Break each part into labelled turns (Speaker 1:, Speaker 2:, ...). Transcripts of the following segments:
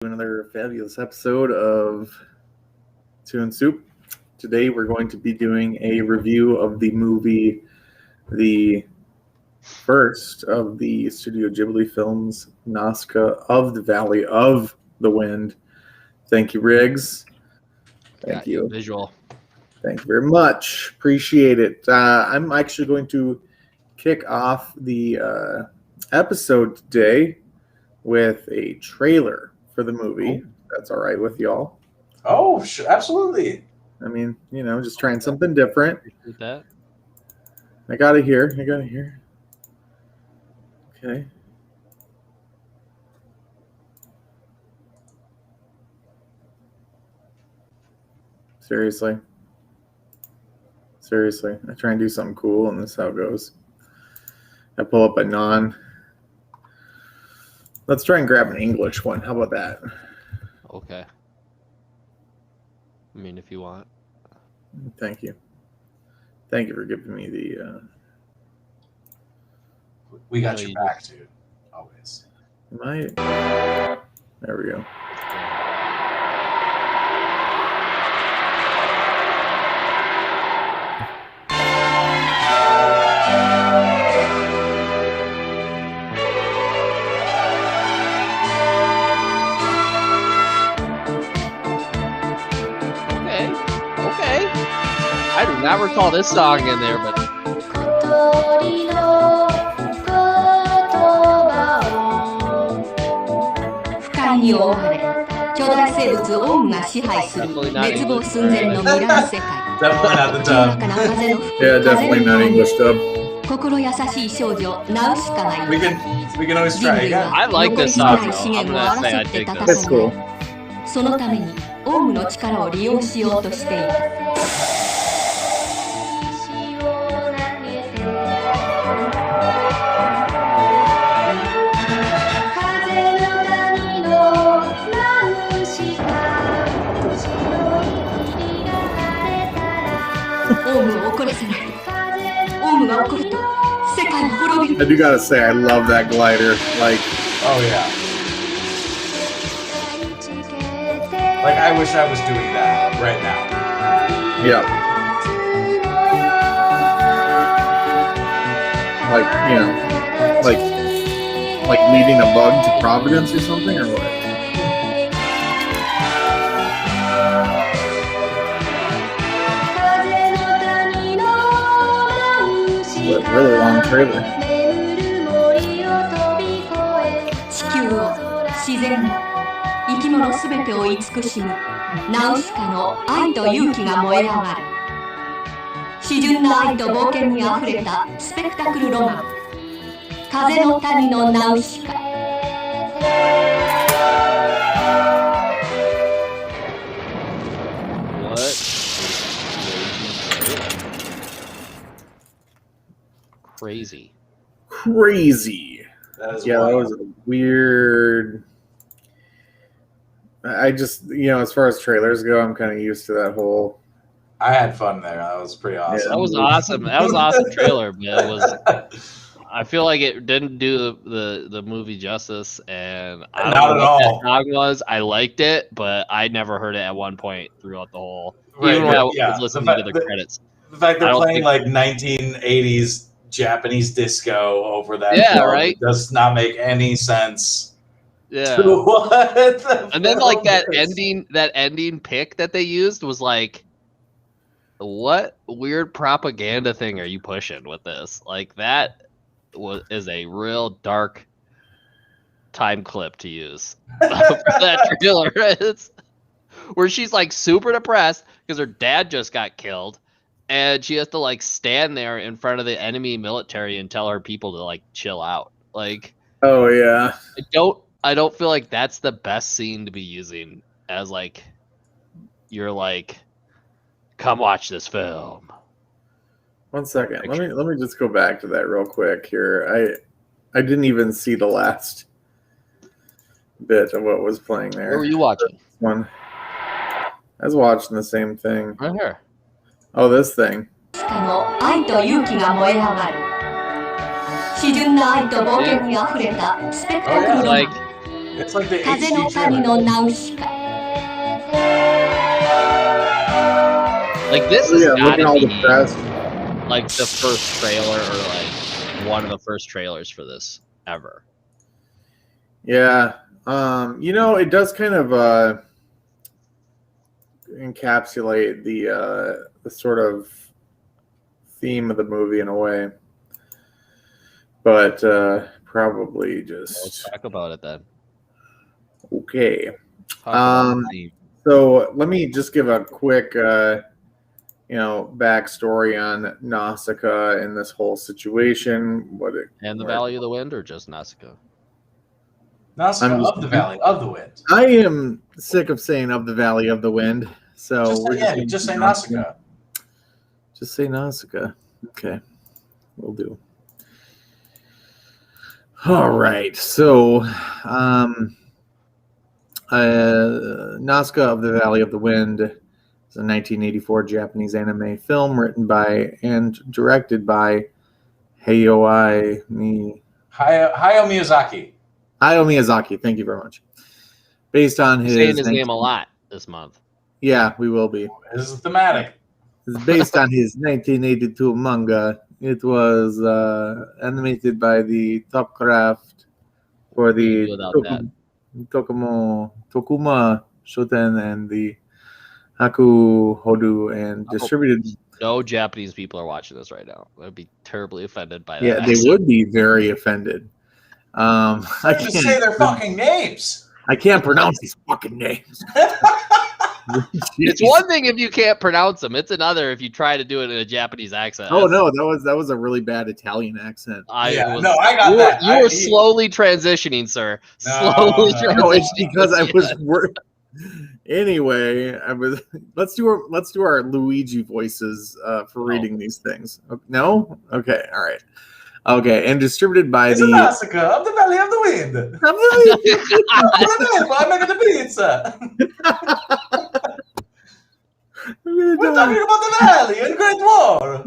Speaker 1: Another fabulous episode of Tune Soup. Today we're going to be doing a review of the movie, the first of the Studio Ghibli films, Nazca of the Valley of the Wind. Thank you, Riggs. Thank you.
Speaker 2: Visual.
Speaker 1: Thank you very much. Appreciate it. I'm actually going to kick off the episode today with a trailer for the movie. That's all right with y'all.
Speaker 3: Oh, absolutely.
Speaker 1: I mean, just trying something different.
Speaker 2: Appreciate that.
Speaker 1: I got it here. Okay. Seriously. I try and do something cool, and this is how it goes. I pull up a non. Let's try and grab an English one. How about that?
Speaker 2: Okay. I mean, if you want.
Speaker 1: Thank you. Thank you for giving me the...
Speaker 3: We got your back, dude. Always.
Speaker 1: There we go.
Speaker 2: I do not recall this song in there, but
Speaker 3: Definitely not the dub.
Speaker 1: Yeah, definitely not English dub.
Speaker 3: We can always try again.
Speaker 2: I like this song. I'm gonna say I dig this.
Speaker 1: That's cool.
Speaker 4: そのためにオウムの力を利用しようとしていた。オウムを怒らせない。オウムが怒ると世界は滅びる。
Speaker 1: I do gotta say, I love that glider. Like,
Speaker 3: oh yeah. Like, I wish I was doing that right now.
Speaker 1: yeah. Like leading a bug to Providence or something, or what? What a really long trailer.
Speaker 4: 地球を自然を生き物すべてを慈しむナウシカの愛と勇気が燃え上がる。詩純な愛と冒険にあふれたスペクタクルロマン。風の谷のナウシカ。
Speaker 2: Crazy.
Speaker 1: That was a weird. I just, as far as trailers go, I'm kind of used to that whole.
Speaker 3: I had fun there. That was pretty awesome.
Speaker 2: Yeah, that was awesome. That was an awesome trailer, man. I feel like it didn't do the movie justice, and I don't know what that song was. I liked it, but I never heard it at one point throughout the whole. Even when I was listening to the credits.
Speaker 3: The fact they're playing like 1980s Japanese disco over that,
Speaker 2: right,
Speaker 3: does not make any sense.
Speaker 2: Yeah.
Speaker 3: What?
Speaker 2: And then like that ending pick that they used was like, what weird propaganda thing are you pushing with this? Like that is a real dark time clip to use for that trailer. It's where she's like super depressed because her dad just got killed. And she has to like stand there in front of the enemy military and tell her people to like chill out. Like,
Speaker 1: oh yeah,
Speaker 2: I don't feel like that's the best scene to be using as like you're like, come watch this film.
Speaker 1: 1 second. Let me just go back to that real quick here. I didn't even see the last bit of what was playing there.
Speaker 2: What were you watching?
Speaker 1: One. I was watching the same thing.
Speaker 2: Right here.
Speaker 1: Oh, this thing.
Speaker 4: 愛と勇気が燃え上がる。詩純な愛と冒険にあふれたスペクタクルロマン。
Speaker 3: It's like the
Speaker 4: 風の
Speaker 3: HD
Speaker 4: 谷の
Speaker 3: trailer.
Speaker 4: ナウシカ
Speaker 2: Like this
Speaker 1: Oh,
Speaker 2: has
Speaker 1: yeah, look
Speaker 2: got
Speaker 1: at
Speaker 2: to
Speaker 1: all the
Speaker 2: be
Speaker 1: press.
Speaker 2: like the first trailer or like one of the first trailers for this ever.
Speaker 1: Yeah. It does kind of encapsulate the sort of theme of the movie in a way. But probably
Speaker 2: Let's
Speaker 1: just
Speaker 2: talk about it then.
Speaker 1: okay.
Speaker 2: Talk about
Speaker 1: Um,
Speaker 2: the
Speaker 1: So let me just give a quick backstory on Nausicaa and this whole situation.
Speaker 2: and the Valley of the Wind, or just Nausicaa?
Speaker 3: Nausicaa
Speaker 1: I'm just-
Speaker 3: of the Valley of the Wind.
Speaker 1: I am sick of saying of the Valley of the Wind. So
Speaker 3: Just
Speaker 1: we're
Speaker 3: say, yeah,
Speaker 1: gonna
Speaker 3: just
Speaker 1: do
Speaker 3: say Nausicaa.
Speaker 1: Just say Nausicaa. Okay, we'll do. All right. So, Nausicaa of the Valley of the Wind is a 1984 Japanese anime film written by and directed by Hayao
Speaker 3: Miyazaki.
Speaker 1: Miyazaki. Thank you very much. Based on
Speaker 2: You're saying
Speaker 1: his
Speaker 2: his name a lot this month.
Speaker 1: Yeah, we will be.
Speaker 3: This is thematic.
Speaker 1: It's based on his 1982 manga. It was animated by the Topcraft for the
Speaker 2: Without that.
Speaker 1: Tokuma Shoten and the Haku Hodu and distributed.
Speaker 2: No Japanese people are watching this right now. They'd be terribly offended by that.
Speaker 1: Yeah, they would be very offended. I
Speaker 3: Just say their fucking names.
Speaker 1: I can't pronounce these fucking names.
Speaker 2: It's one thing if you can't pronounce them. It's another if you try to do it in a Japanese accent.
Speaker 1: Oh no, that was a really bad Italian accent.
Speaker 3: I got that.
Speaker 2: You were slowly transitioning, sir.
Speaker 3: No,
Speaker 2: Slowly
Speaker 3: no.
Speaker 2: transitioning.
Speaker 1: No, it's because I was Anyway, I was. Let's do our Luigi voices for reading these things. No, okay, all right, okay, and distributed by
Speaker 3: It's
Speaker 1: the
Speaker 3: Nausicaa of the Valley of the Wind. I'm making the pizza. We're talking about the Valley and Great War.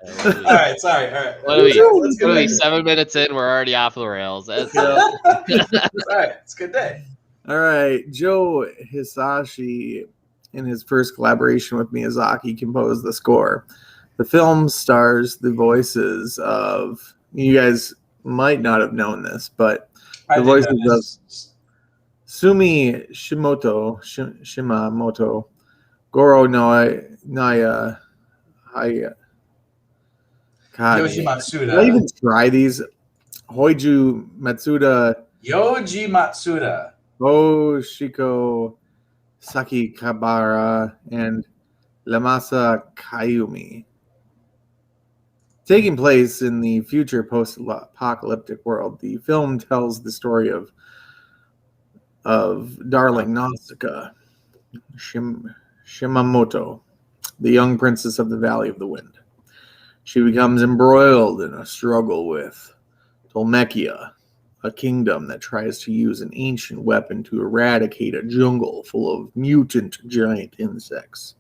Speaker 3: All right, sorry. All right.
Speaker 2: What are
Speaker 3: Let's get
Speaker 2: we
Speaker 3: back to
Speaker 2: 7 minutes in? We're already off the rails. That's
Speaker 3: it. All right, it's a good day.
Speaker 1: All right, Joe Hisashi, in his first collaboration with Miyazaki, composed the score. The film stars the voices of, you guys might not have known this, but the voices of Sumi Shimamoto, Goro Naya,
Speaker 3: Yoji
Speaker 1: Did I
Speaker 3: Matsuda.
Speaker 1: even try these? Hoiju Matsuda,
Speaker 3: Yoji Matsuda.
Speaker 1: Oshiko Sakikabara, and Lamasa Kayumi. Taking place in the future post-apocalyptic world, the film tells the story of darling Nausicaa Shimamoto, the young princess of the Valley of the Wind. She becomes embroiled in a struggle with Tolmekia, a kingdom that tries to use an ancient weapon to eradicate a jungle full of mutant giant insects.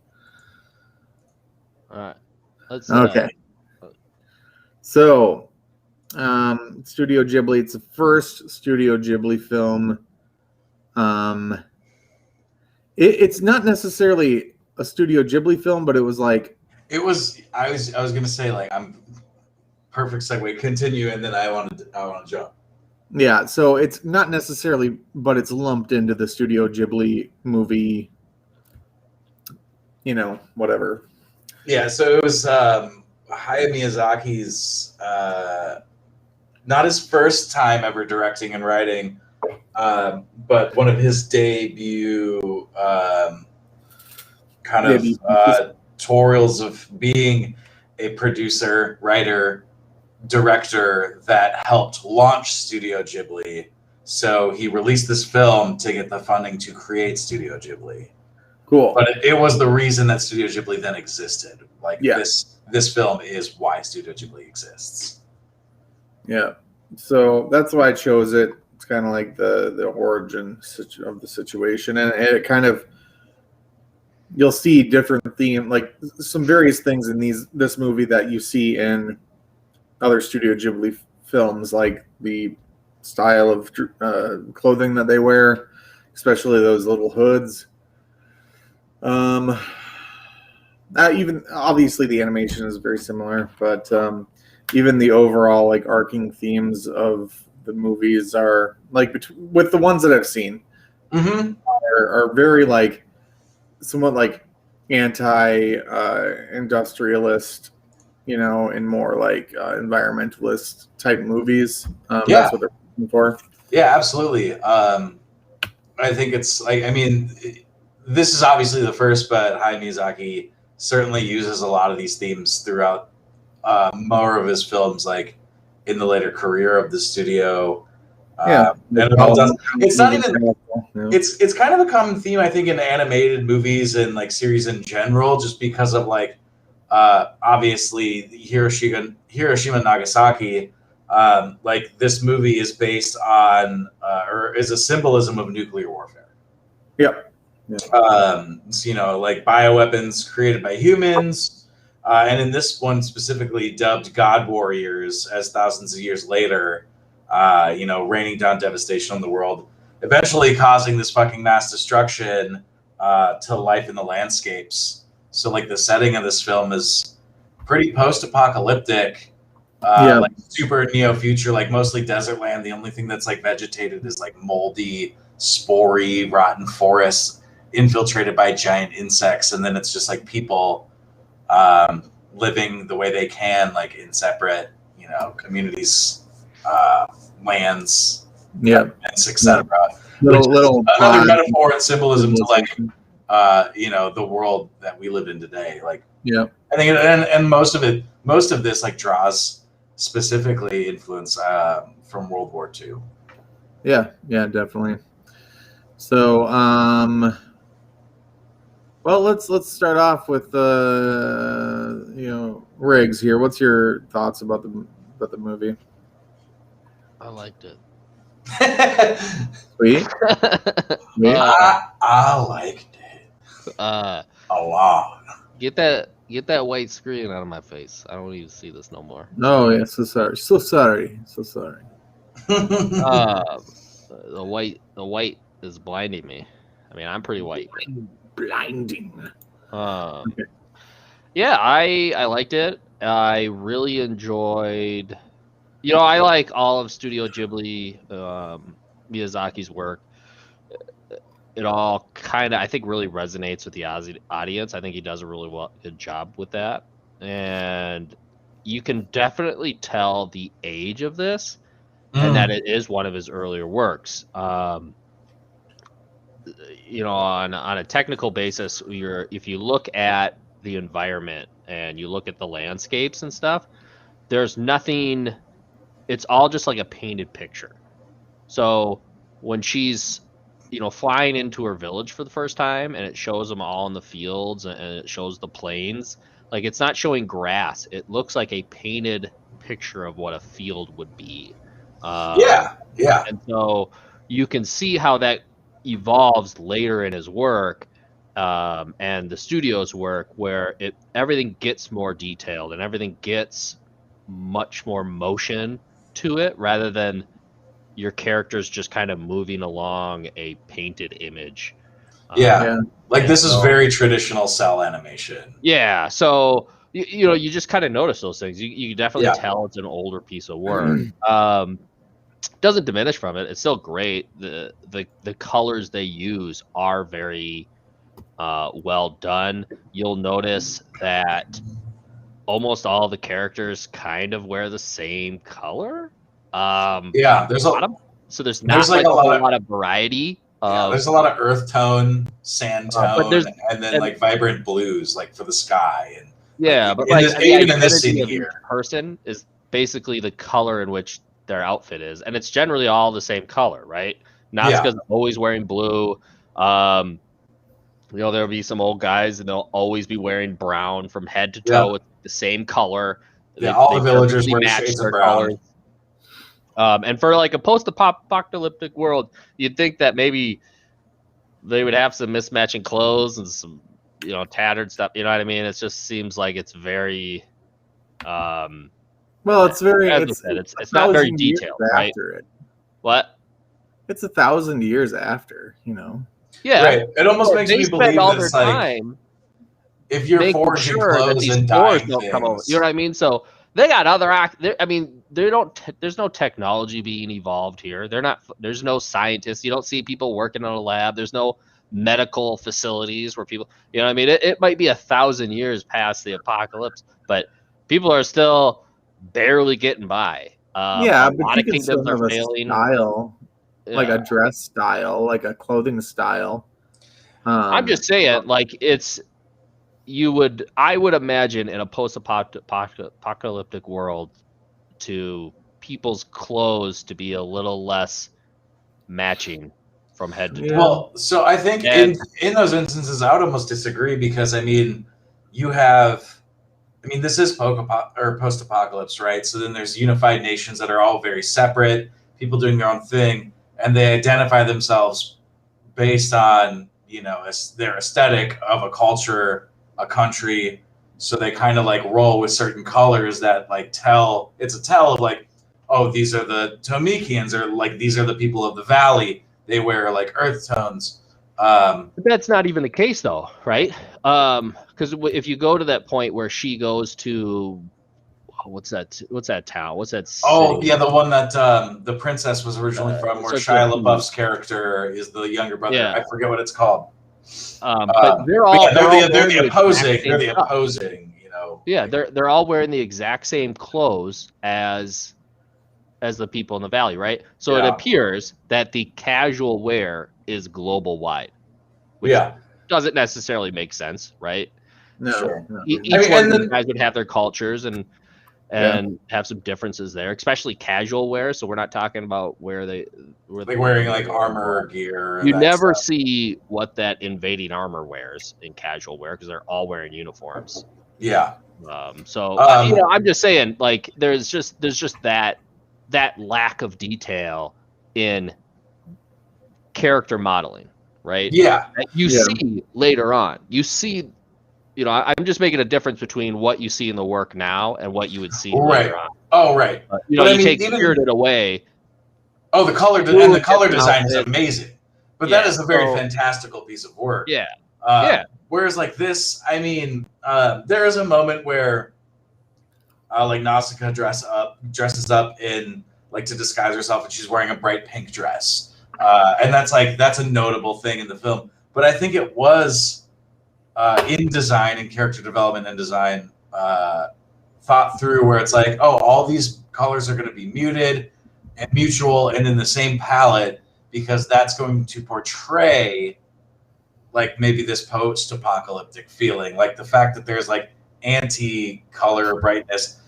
Speaker 2: all right. Let's
Speaker 1: Okay. So, Studio Ghibli, it's the first Studio Ghibli film. It's not necessarily a Studio Ghibli film, but it was like...
Speaker 3: It was. I was gonna say, like, I'm perfect segue. Continue, and then I want to jump.
Speaker 1: Yeah, so it's not necessarily, but it's lumped into the Studio Ghibli movie, whatever.
Speaker 3: Yeah, so it was Hayao Miyazaki's not his first time ever directing and writing, but one of his debut tutorials of being a producer, writer, director that helped launch Studio Ghibli. So he released this film to get the funding to create Studio Ghibli.
Speaker 1: Cool.
Speaker 3: But it was the reason that Studio Ghibli then existed. Like,
Speaker 1: yeah.
Speaker 3: This film is why Studio Ghibli exists.
Speaker 1: Yeah. So that's why I chose it. It's kind of like the origin of the situation. And it kind of, you'll see different theme, like some various things in this movie that you see in other Studio Ghibli films, like the style of clothing that they wear, especially those little hoods. Even obviously the animation is very similar, but even the overall like arcing themes of the movies are like with the ones that I've seen are very like somewhat like anti-industrialist, and more like environmentalist type movies. That's what they're looking for.
Speaker 3: Yeah, absolutely. I think it's like, I mean, this is obviously the first, but Hayao Miyazaki certainly uses a lot of these themes throughout more of his films, like in the later career of the studio. And it all does. It's not even. It's kind of a common theme, I think, in animated movies and like series in general, just because of like obviously Hiroshima Nagasaki. Like this movie is based on or is a symbolism of nuclear warfare.
Speaker 1: Yep.
Speaker 3: So, like bioweapons created by humans, and in this one specifically dubbed God Warriors, as thousands of years later, raining down devastation on the world, eventually causing this fucking mass destruction to life in the landscapes. So, like, the setting of this film is pretty post-apocalyptic, like super neo-future, like mostly desert land. The only thing that's like vegetated is like moldy, spory, rotten forests infiltrated by giant insects, and then it's just like people living the way they can, like in separate, communities, lands, etc. Another metaphor and symbolism to like, the world that we live in today. Like, I think, and most of this like draws specifically influence from World War II.
Speaker 1: Yeah, definitely. So, well, let's start off with Riggs here. What's your thoughts about the movie?
Speaker 2: I liked it.
Speaker 1: Sweet.
Speaker 3: I liked it a lot.
Speaker 2: Get that white screen out of my face. I don't need to see this no more.
Speaker 1: Oh yeah, so sorry.
Speaker 2: The white is blinding me. I mean, I'm pretty white.
Speaker 1: Blinding.
Speaker 2: Yeah, I liked it. I really enjoyed. I like all of Studio Ghibli, Miyazaki's work. It all kind of, I think, really resonates with the audience. I think he does a really good job with that, and you can definitely tell the age of this, and that it is one of his earlier works. On a technical basis, if you look at the environment and you look at the landscapes and stuff, there's nothing. It's all just like a painted picture. So when she's flying into her village for the first time, and it shows them all in the fields, and it shows the plains. Like, it's not showing grass. It looks like a painted picture of what a field would be.
Speaker 3: Yeah.
Speaker 2: And so you can see how that evolves later in his work, and the studio's work, where everything gets more detailed and everything gets much more motion to it, rather than your characters just kind of moving along a painted image.
Speaker 3: Like, this is very traditional cell animation.
Speaker 2: Yeah, so you just kind of notice those things. You definitely tell it's an older piece of work. Doesn't diminish from it. It's still great. The colors they use are very well done. You'll notice that almost all the characters kind of wear the same color.
Speaker 3: There's
Speaker 2: there's not like a whole lot of variety.
Speaker 3: There's a lot of earth tone, sand tone, and then like vibrant blues, like for the sky. And
Speaker 2: but
Speaker 3: even in this scene here,
Speaker 2: person is basically the color in which their outfit is, and it's generally all the same color, right? Not because they're always wearing blue. There'll be some old guys, and they'll always be wearing brown from head to toe with the same color.
Speaker 3: All the villagers wear shades of brown. Colors.
Speaker 2: And for like a post-apocalyptic world, you'd think that maybe they would have some mismatching clothes and some, tattered stuff. You know what I mean? It just seems like it's very.
Speaker 1: Well, it's very.
Speaker 2: It's not very detailed, right? What?
Speaker 1: It's 1,000 years after, you know.
Speaker 2: Yeah,
Speaker 3: Right. It almost makes
Speaker 2: they
Speaker 3: me
Speaker 2: spend
Speaker 3: believe
Speaker 2: all
Speaker 3: that
Speaker 2: their
Speaker 3: it's like
Speaker 2: time
Speaker 3: if you're
Speaker 2: making
Speaker 3: forging
Speaker 2: sure that
Speaker 3: clothes
Speaker 2: these
Speaker 3: and
Speaker 2: spores
Speaker 3: dyeing
Speaker 2: don't come over.
Speaker 3: things.
Speaker 2: You know what I mean? So they got other I mean, they don't. There's no technology being evolved here. They're not. There's no scientists. You don't see people working in a lab. There's no medical facilities where people. You know what I mean? It might be 1,000 years past the apocalypse, but people are still barely getting by.
Speaker 1: Yeah,
Speaker 2: A
Speaker 1: but
Speaker 2: lot
Speaker 1: you
Speaker 2: of
Speaker 1: can still
Speaker 2: kingdoms are
Speaker 1: have a
Speaker 2: failing.
Speaker 1: style, like
Speaker 2: Yeah.
Speaker 1: a dress style, like a clothing style.
Speaker 2: I'm just saying, like I would imagine in a post-apocalyptic world to people's clothes to be a little less matching from head to toe.
Speaker 1: Yeah.
Speaker 3: Well, so I think
Speaker 2: And-
Speaker 3: in those instances, I would almost disagree because I mean, you have, I mean, this is post-apocalypse, right? So then there's unified nations that are all very separate, people doing their own thing, and they identify themselves based on, you know, their aesthetic of a culture, a country. So they kind of like roll with certain colors that like tell of like, oh, these are the Tomikians, or like these are the people of the valley. They wear like earth tones.
Speaker 2: But that's not even the case, though, right? Because if you go to that point where she goes to what's that town? What's that city?
Speaker 3: Oh yeah, the one that the princess was originally from, where
Speaker 2: starts
Speaker 3: Shia
Speaker 2: with a P.
Speaker 3: LaBeouf's character is the younger brother.
Speaker 2: Yeah.
Speaker 3: I forget what it's called.
Speaker 2: But they're all
Speaker 3: they're
Speaker 2: wearing
Speaker 3: the opposing.
Speaker 2: exact
Speaker 3: They're
Speaker 2: same
Speaker 3: the
Speaker 2: stuff.
Speaker 3: opposing. You know.
Speaker 2: Yeah,
Speaker 3: like,
Speaker 2: they're all wearing the exact same clothes as the people in the valley, right? So it
Speaker 3: Yeah.
Speaker 2: appears that the casual wear is global wide, which
Speaker 3: yeah.
Speaker 2: doesn't necessarily make sense, right?
Speaker 1: No,
Speaker 3: Sure.
Speaker 1: no.
Speaker 2: Each
Speaker 3: I mean,
Speaker 2: one
Speaker 3: and
Speaker 2: of
Speaker 3: then-
Speaker 2: these guys would have their cultures and have some differences there, especially casual wear. So we're not talking about
Speaker 3: like wearing like armor gear. and
Speaker 2: You
Speaker 3: that
Speaker 2: never
Speaker 3: stuff.
Speaker 2: see what that invading armor wears in casual wear because they're all wearing uniforms.
Speaker 3: Yeah.
Speaker 2: You know, I'm just saying, like, there's just that lack of detail in character modeling, right?
Speaker 3: Yeah.
Speaker 2: That you
Speaker 1: Yeah.
Speaker 2: see later on. You see, you know, I'm just making a difference between what you see in the work now and what you would see
Speaker 3: Right.
Speaker 2: later on.
Speaker 3: Oh, right.
Speaker 2: You know,
Speaker 3: But I
Speaker 2: you
Speaker 3: mean,
Speaker 2: take
Speaker 3: even-
Speaker 2: Spirited away.
Speaker 3: Oh, the color
Speaker 2: Ooh,
Speaker 3: and the color
Speaker 2: different
Speaker 3: design is
Speaker 2: outfit.
Speaker 3: amazing. But that
Speaker 2: Yeah,
Speaker 3: is a very
Speaker 2: so-
Speaker 3: fantastical piece of work.
Speaker 2: Yeah. Yeah.
Speaker 3: Whereas like this, I mean, there is a moment where like Nausicaa dresses up in like to disguise herself, and she's wearing a bright pink dress, and that's a notable thing in the film. But I think it was in design and character development and design thought through, where it's like, oh, all these colors are going to be muted and mutual and in the same palette, because that's going to portray like maybe this post-apocalyptic feeling, like the fact that there's like anti-color brightness,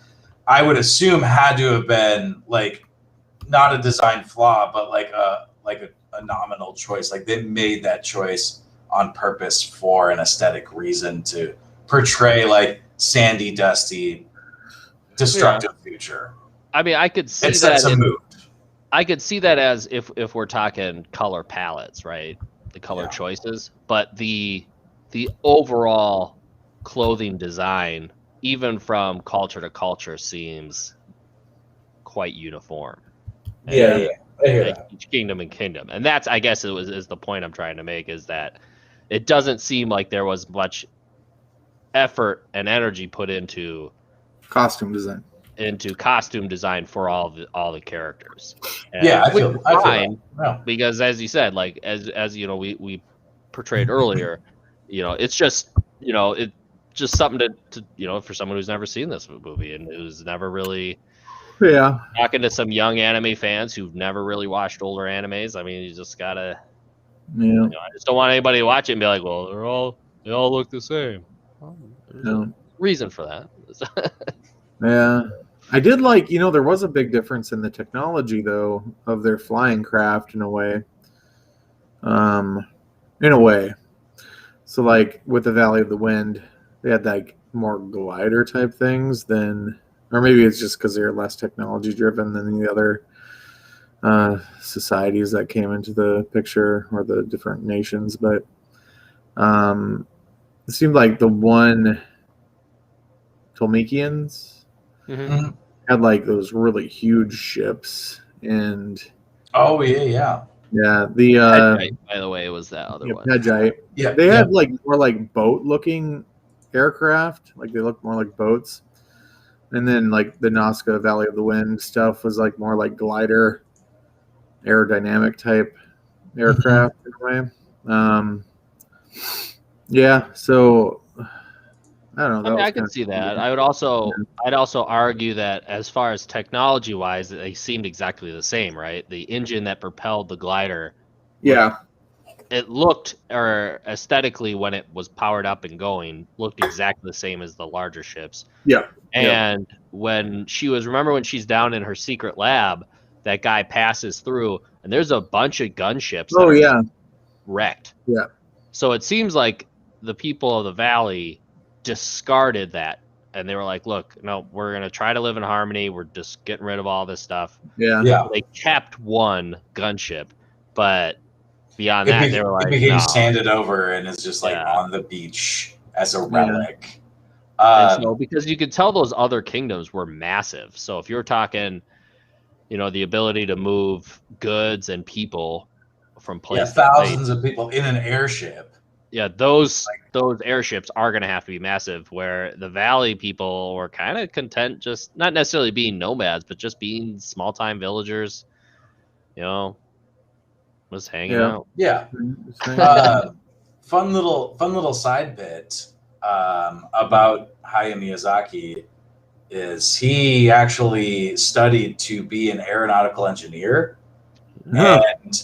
Speaker 3: I would assume had to have been like not a design flaw, but like a nominal choice. Like they made that choice on purpose for an aesthetic reason to portray like sandy, dusty, destructive future.
Speaker 2: I mean, I could see
Speaker 3: It sets a mood.
Speaker 2: I could see that as if we're talking color palettes, right? The color choices, but the overall clothing design, even from culture to culture, seems quite uniform.
Speaker 3: Yeah. I hear
Speaker 2: Like
Speaker 3: that.
Speaker 2: each kingdom and kingdom, and that's, I guess, is the point I'm trying to make, is that it doesn't seem like there was much effort and energy put into
Speaker 1: Costume design.
Speaker 2: costume design for all the characters. And
Speaker 3: Yeah, I feel
Speaker 2: fine,
Speaker 3: that. No.
Speaker 2: because as you said, like as you know, we portrayed earlier, you know, it's just, you know, it's just something to you know, for someone who's never seen this movie and who's never really
Speaker 1: Yeah.
Speaker 2: talking to some young anime fans who've never really watched older animes. I mean, you just gotta,
Speaker 1: Yeah.
Speaker 2: you know, I just don't want anybody to watch it and be like, well, they all look the same. Well, there's a
Speaker 1: No.
Speaker 2: reason for that.
Speaker 1: Yeah. I did like, you know, there was a big difference in the technology though of their flying craft in a way. So like with the Valley of the Wind, they had like more glider type things than, or maybe it's just because they're less technology driven than the other societies that came into the picture, or the different nations. But it seemed like the one Tolmekians
Speaker 2: Mhm.
Speaker 1: had like those really huge ships, and
Speaker 3: Oh yeah.
Speaker 1: Yeah, the
Speaker 2: Pegite, by the way, was that other one.
Speaker 1: Pegite.
Speaker 3: Yeah,
Speaker 1: They had like more like boat-looking aircraft, like they looked more like boats. And then like the Nazca Valley of the Wind stuff was like more like glider, aerodynamic type aircraft in a way. Yeah, so I don't know.
Speaker 2: I mean, I
Speaker 1: can
Speaker 2: can see that. I'd also argue that as far as technology wise, they seemed exactly the same, right? The engine that propelled the glider,
Speaker 1: Yeah,
Speaker 2: it looked, or aesthetically when it was powered up and going, looked exactly the same as the larger ships.
Speaker 1: yeah,
Speaker 2: And when she's down in her secret lab, that guy passes through, and there's a bunch of gunships that
Speaker 1: oh
Speaker 2: are
Speaker 1: yeah,
Speaker 2: wrecked.
Speaker 1: yeah.
Speaker 2: So it seems like the people of the valley discarded that, and they were like, look, no, we're going to try to live in harmony. We're just getting rid of all this stuff.
Speaker 3: Yeah.
Speaker 2: They kept one gunship, but beyond that, they were like,
Speaker 3: it became
Speaker 2: no.
Speaker 3: sanded over and is just like
Speaker 2: Yeah.
Speaker 3: on the beach as a relic.
Speaker 2: And so, because you could tell those other kingdoms were massive. So if you're talking, the ability to move goods and people from place to place,
Speaker 3: thousands of people in an airship.
Speaker 2: Yeah, those airships are going to have to be massive, where the valley people were kind of content just not necessarily being nomads, but just being small-time villagers, just hanging out.
Speaker 3: Yeah. Fun little side bit about Hayao Miyazaki is he actually studied to be an aeronautical engineer and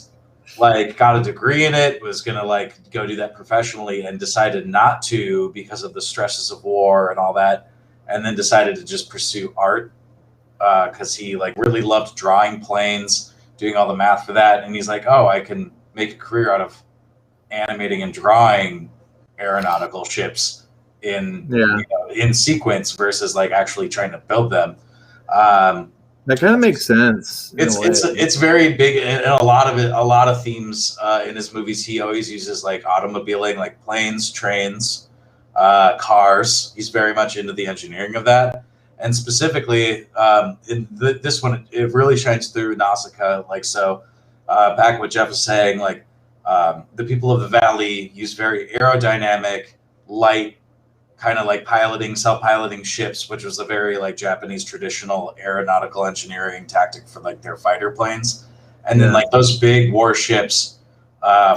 Speaker 3: like got a degree in it, was gonna like go do that professionally, and decided not to because of the stresses of war and all that, and then decided to just pursue art because he like really loved drawing planes, doing all the math for that, and he's like, oh, I can make a career out of animating and drawing aeronautical ships in sequence versus like actually trying to build them.
Speaker 1: That kind of makes sense.
Speaker 3: It's very big, and a lot of themes in his movies. He always uses like automobiling, like planes, trains, cars. He's very much into the engineering of that, and specifically in this one, it really shines through Nausicaa. Like so, back what Jeff was saying, like the people of the valley use very aerodynamic, light, kind of like self-piloting ships, which was a very like Japanese traditional aeronautical engineering tactic for like their fighter planes. And then like those big warships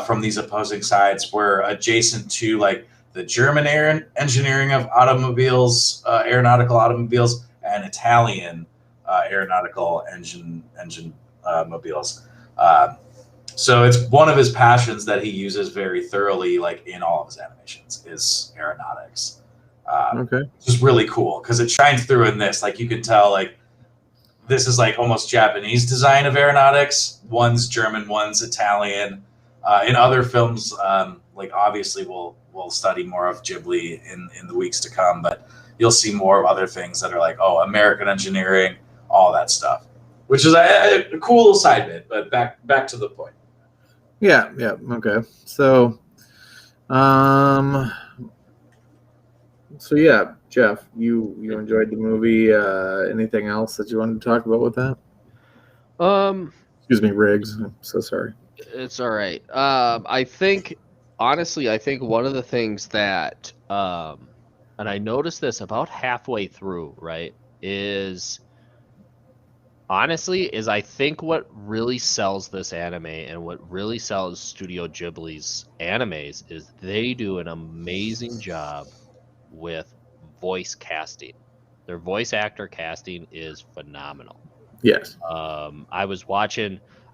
Speaker 3: from these opposing sides were adjacent to like the German engineering of automobiles, aeronautical automobiles, and Italian aeronautical engine mobiles. So it's one of his passions that he uses very thoroughly, like in all of his animations, is aeronautics. Which is really cool because it shines through in this. Like you can tell, like this is like almost Japanese design of aeronautics. One's German, one's Italian. In other films, like obviously we'll study more of Ghibli in the weeks to come, but you'll see more of other things that are like, oh, American engineering, all that stuff, which is a cool little side bit. But back to the point.
Speaker 1: Yeah. Okay. So, yeah, Jeff, you enjoyed the movie. Anything else that you wanted to talk about with that? Excuse me, Riggs. I'm so sorry.
Speaker 2: It's all right. I think one of the things that, and I noticed this about halfway through, right, is I think what really sells this anime and what really sells Studio Ghibli's animes is they do an amazing job with voice casting. Their voice actor casting is phenomenal.
Speaker 1: Yes.
Speaker 2: I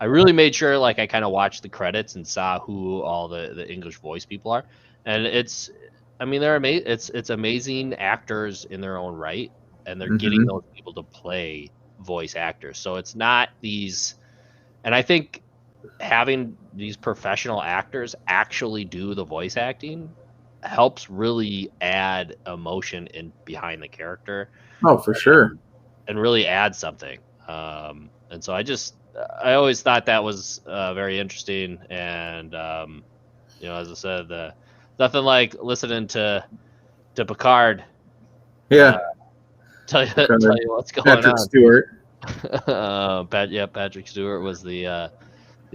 Speaker 2: really made sure like I kind of watched the credits and saw who all the English voice people are, and they're amazing. It's amazing actors in their own right, and they're getting those people to play voice actors. So it's not these, and I think having these professional actors actually do the voice acting helps really add emotion in behind the character.
Speaker 1: Oh, for sure.
Speaker 2: And really add something. And so I always thought that was very interesting. And as I said, nothing like listening to Picard.
Speaker 1: Yeah.
Speaker 2: Tell you what's going
Speaker 1: Patrick
Speaker 2: on.
Speaker 1: Stewart.
Speaker 2: Patrick Stewart was the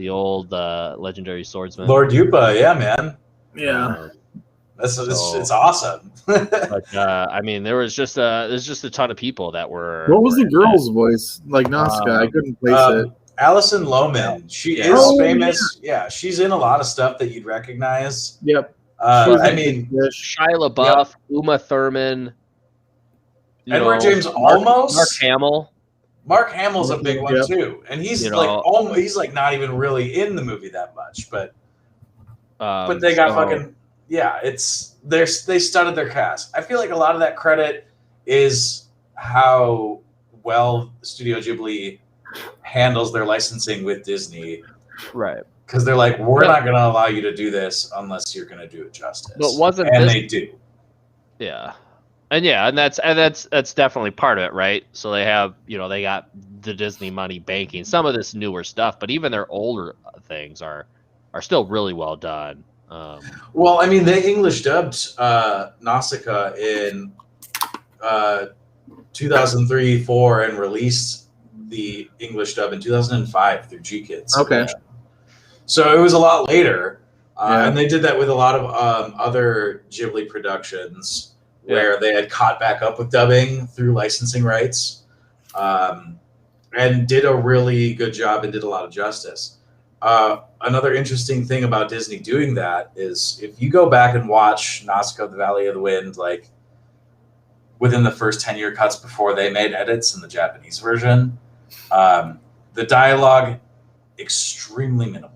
Speaker 2: old legendary swordsman.
Speaker 3: Lord Yupa, yeah, man.
Speaker 1: Yeah.
Speaker 3: It's awesome.
Speaker 2: But I mean, there's just a ton of people that were.
Speaker 1: What was the girl's voice? Like Nazca, I couldn't place it.
Speaker 3: Alison Lohman. She is famous. Yeah, she's in a lot of stuff that you'd recognize.
Speaker 1: Yep.
Speaker 3: I mean,
Speaker 2: Shia LaBeouf, Uma Thurman,
Speaker 3: Edward James Olmos,
Speaker 2: Mark Hamill.
Speaker 3: Mark Hamill's a big one too, and he's he's like not even really in the movie that much, but they got fucking they studded their cast. I feel like a lot of that credit is how well Studio Ghibli handles their licensing with Disney,
Speaker 2: right?
Speaker 3: Because they're like, we're not going to allow you to do this unless you're going to do it justice.
Speaker 2: But they do? Yeah. And that's definitely part of it, right? So they have, they got the Disney money banking some of this newer stuff, but even their older things are still really well done.
Speaker 3: Well, I mean, they English dubbed Nausicaa in 2003-4 and released the English dub in 2005 through G-Kids.
Speaker 1: Okay.
Speaker 3: So it was a lot later, and they did that with a lot of other Ghibli productions where they had caught back up with dubbing through licensing rights, and did a really good job and did a lot of justice. Another interesting thing about Disney doing that is if you go back and watch Nausicaa of the Valley of the Wind, like within the first 10-year cuts before they made edits in the Japanese version, the dialogue extremely minimal.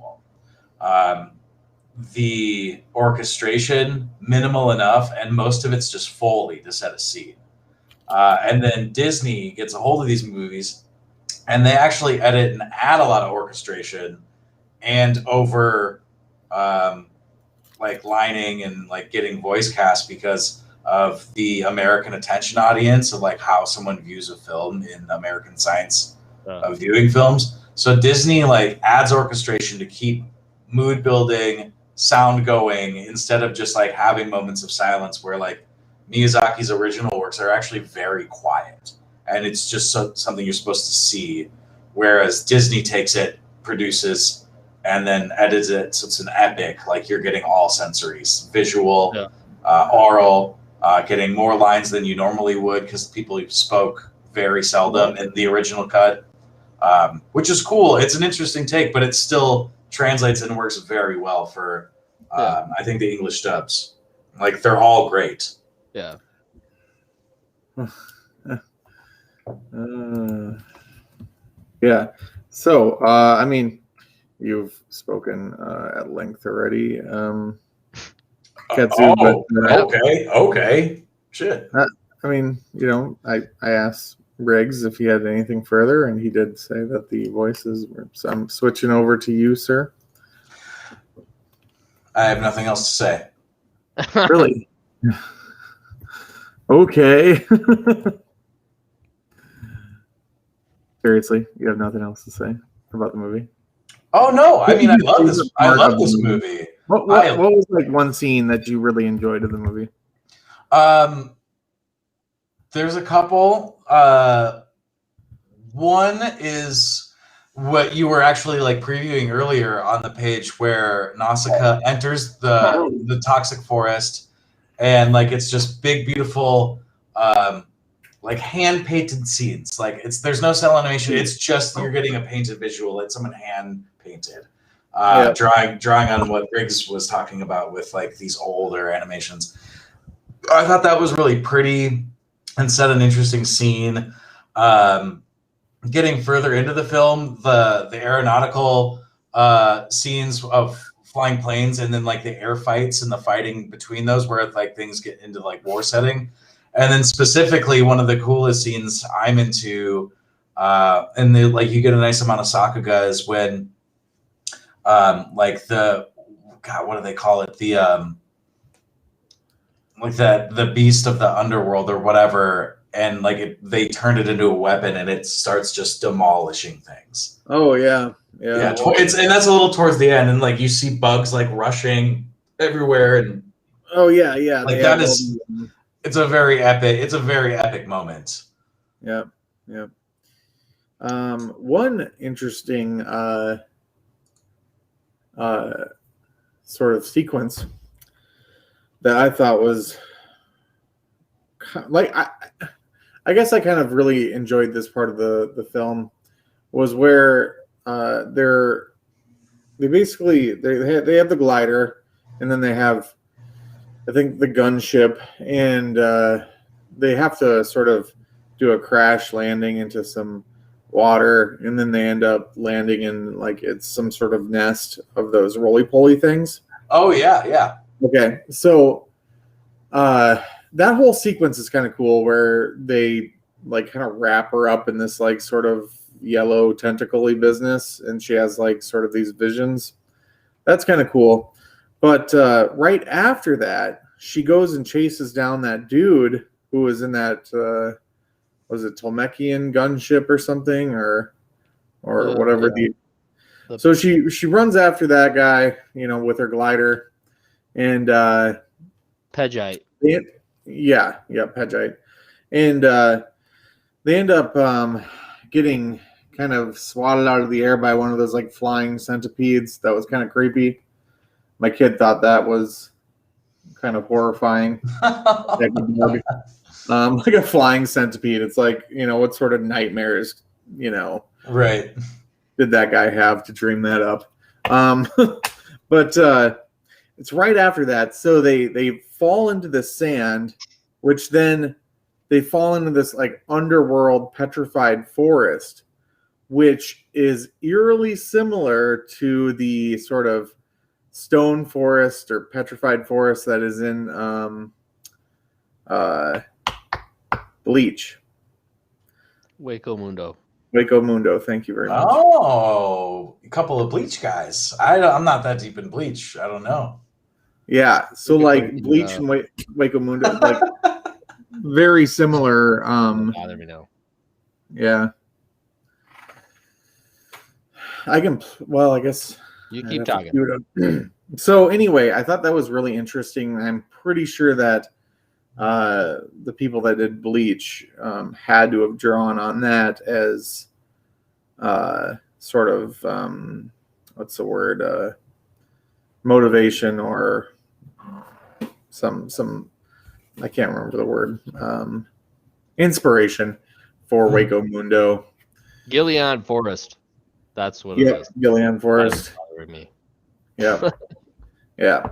Speaker 3: The orchestration minimal enough, and most of it's just Foley to set a scene. And then Disney gets a hold of these movies, and they actually edit and add a lot of orchestration and over like lining and like getting voice cast because of the American attention audience of like how someone views a film in the American science of viewing films. So Disney like adds orchestration to keep mood building, sound going, instead of just like having moments of silence where like Miyazaki's original works are actually very quiet and it's just something you're supposed to see, whereas Disney takes it, produces, and then edits it so it's an epic, like you're getting all sensories, visual, oral, getting more lines than you normally would because people spoke very seldom in the original cut, which is cool. It's an interesting take, but it still translates and works very well for I think the English dubs. Like they're all great.
Speaker 2: Yeah.
Speaker 1: Yeah. So I mean, you've spoken at length already. Katsu,
Speaker 3: okay. Shit.
Speaker 1: I mean, I asked Riggs if he had anything further, and he did say that the voices were. So I'm switching over to you, sir.
Speaker 3: I have nothing else to say.
Speaker 1: Really? Okay. Seriously, you have nothing else to say about the movie?
Speaker 3: Oh no! I mean, I love this. I love this movie.
Speaker 1: What was like one scene that you really enjoyed of the movie?
Speaker 3: There's a couple. One is what you were actually like previewing earlier on the page, where Nausicaa enters the toxic forest, and like it's just big, beautiful, like hand painted scenes. Like there's no cell animation. It's just you're getting a painted visual. It's someone hand painted, drawing on what Riggs was talking about with like these older animations. I thought that was really pretty and set an interesting scene. Getting further into the film, the aeronautical scenes of flying planes, and then like the air fights and the fighting between those, where like things get into like war setting, and then specifically one of the coolest scenes I'm into, and you get a nice amount of Sakuga is when, like what do they call it? The like the beast of the underworld or whatever. And like they turned it into a weapon, and it starts just demolishing things.
Speaker 1: Oh yeah.
Speaker 3: And that's a little towards the end, and like you see bugs like rushing everywhere, and
Speaker 1: like
Speaker 3: that is, it's a very epic moment.
Speaker 1: Yeah. One interesting sort of sequence that I thought was like I guess I kind of really enjoyed this part of the film was where they basically they have the glider, and then they have, I think, the gunship, and they have to sort of do a crash landing into some water, and then they end up landing in like it's some sort of nest of those roly-poly things.
Speaker 3: Oh yeah, yeah.
Speaker 1: Okay, so that whole sequence is kind of cool, where they like kind of wrap her up in this like sort of yellow tentacle-y business, and she has like sort of these visions. That's kind of cool. But right after that, she goes and chases down that dude who was in that was it Tolmekian gunship or something, or whatever.
Speaker 2: Yeah.
Speaker 1: So she runs after that guy, you know, with her glider, and
Speaker 2: Pegite.
Speaker 1: Pegite, and they end up getting kind of swatted out of the air by one of those like flying centipedes. That was kind of creepy. My kid thought that was kind of horrifying. Like a flying centipede. It's like, you know, what sort of nightmares, you know,
Speaker 3: Right.
Speaker 1: did that guy have to dream that up? But it's right after that. So they fall into the sand, which then they fall into this like underworld petrified forest, which is eerily similar to the sort of stone forest or petrified forest that is in Bleach.
Speaker 2: Waco Mundo.
Speaker 1: Waco Mundo. Thank you very much.
Speaker 3: Oh, a couple of Bleach guys. I'm not that deep in Bleach. I don't know.
Speaker 1: Yeah. So like Bleach and Waco Mundo, like very similar.
Speaker 2: Don't bother me now.
Speaker 1: Yeah. I guess
Speaker 2: You keep talking.
Speaker 1: So anyway, I thought that was really interesting. I'm pretty sure that the people that did Bleach had to have drawn on that as sort of what's the word, motivation, or some I can't remember the word, inspiration for Waco Mundo.
Speaker 2: Gillian Forest. That's what it is.
Speaker 1: Gillian Forest.
Speaker 2: Me.
Speaker 1: Yeah. Yeah.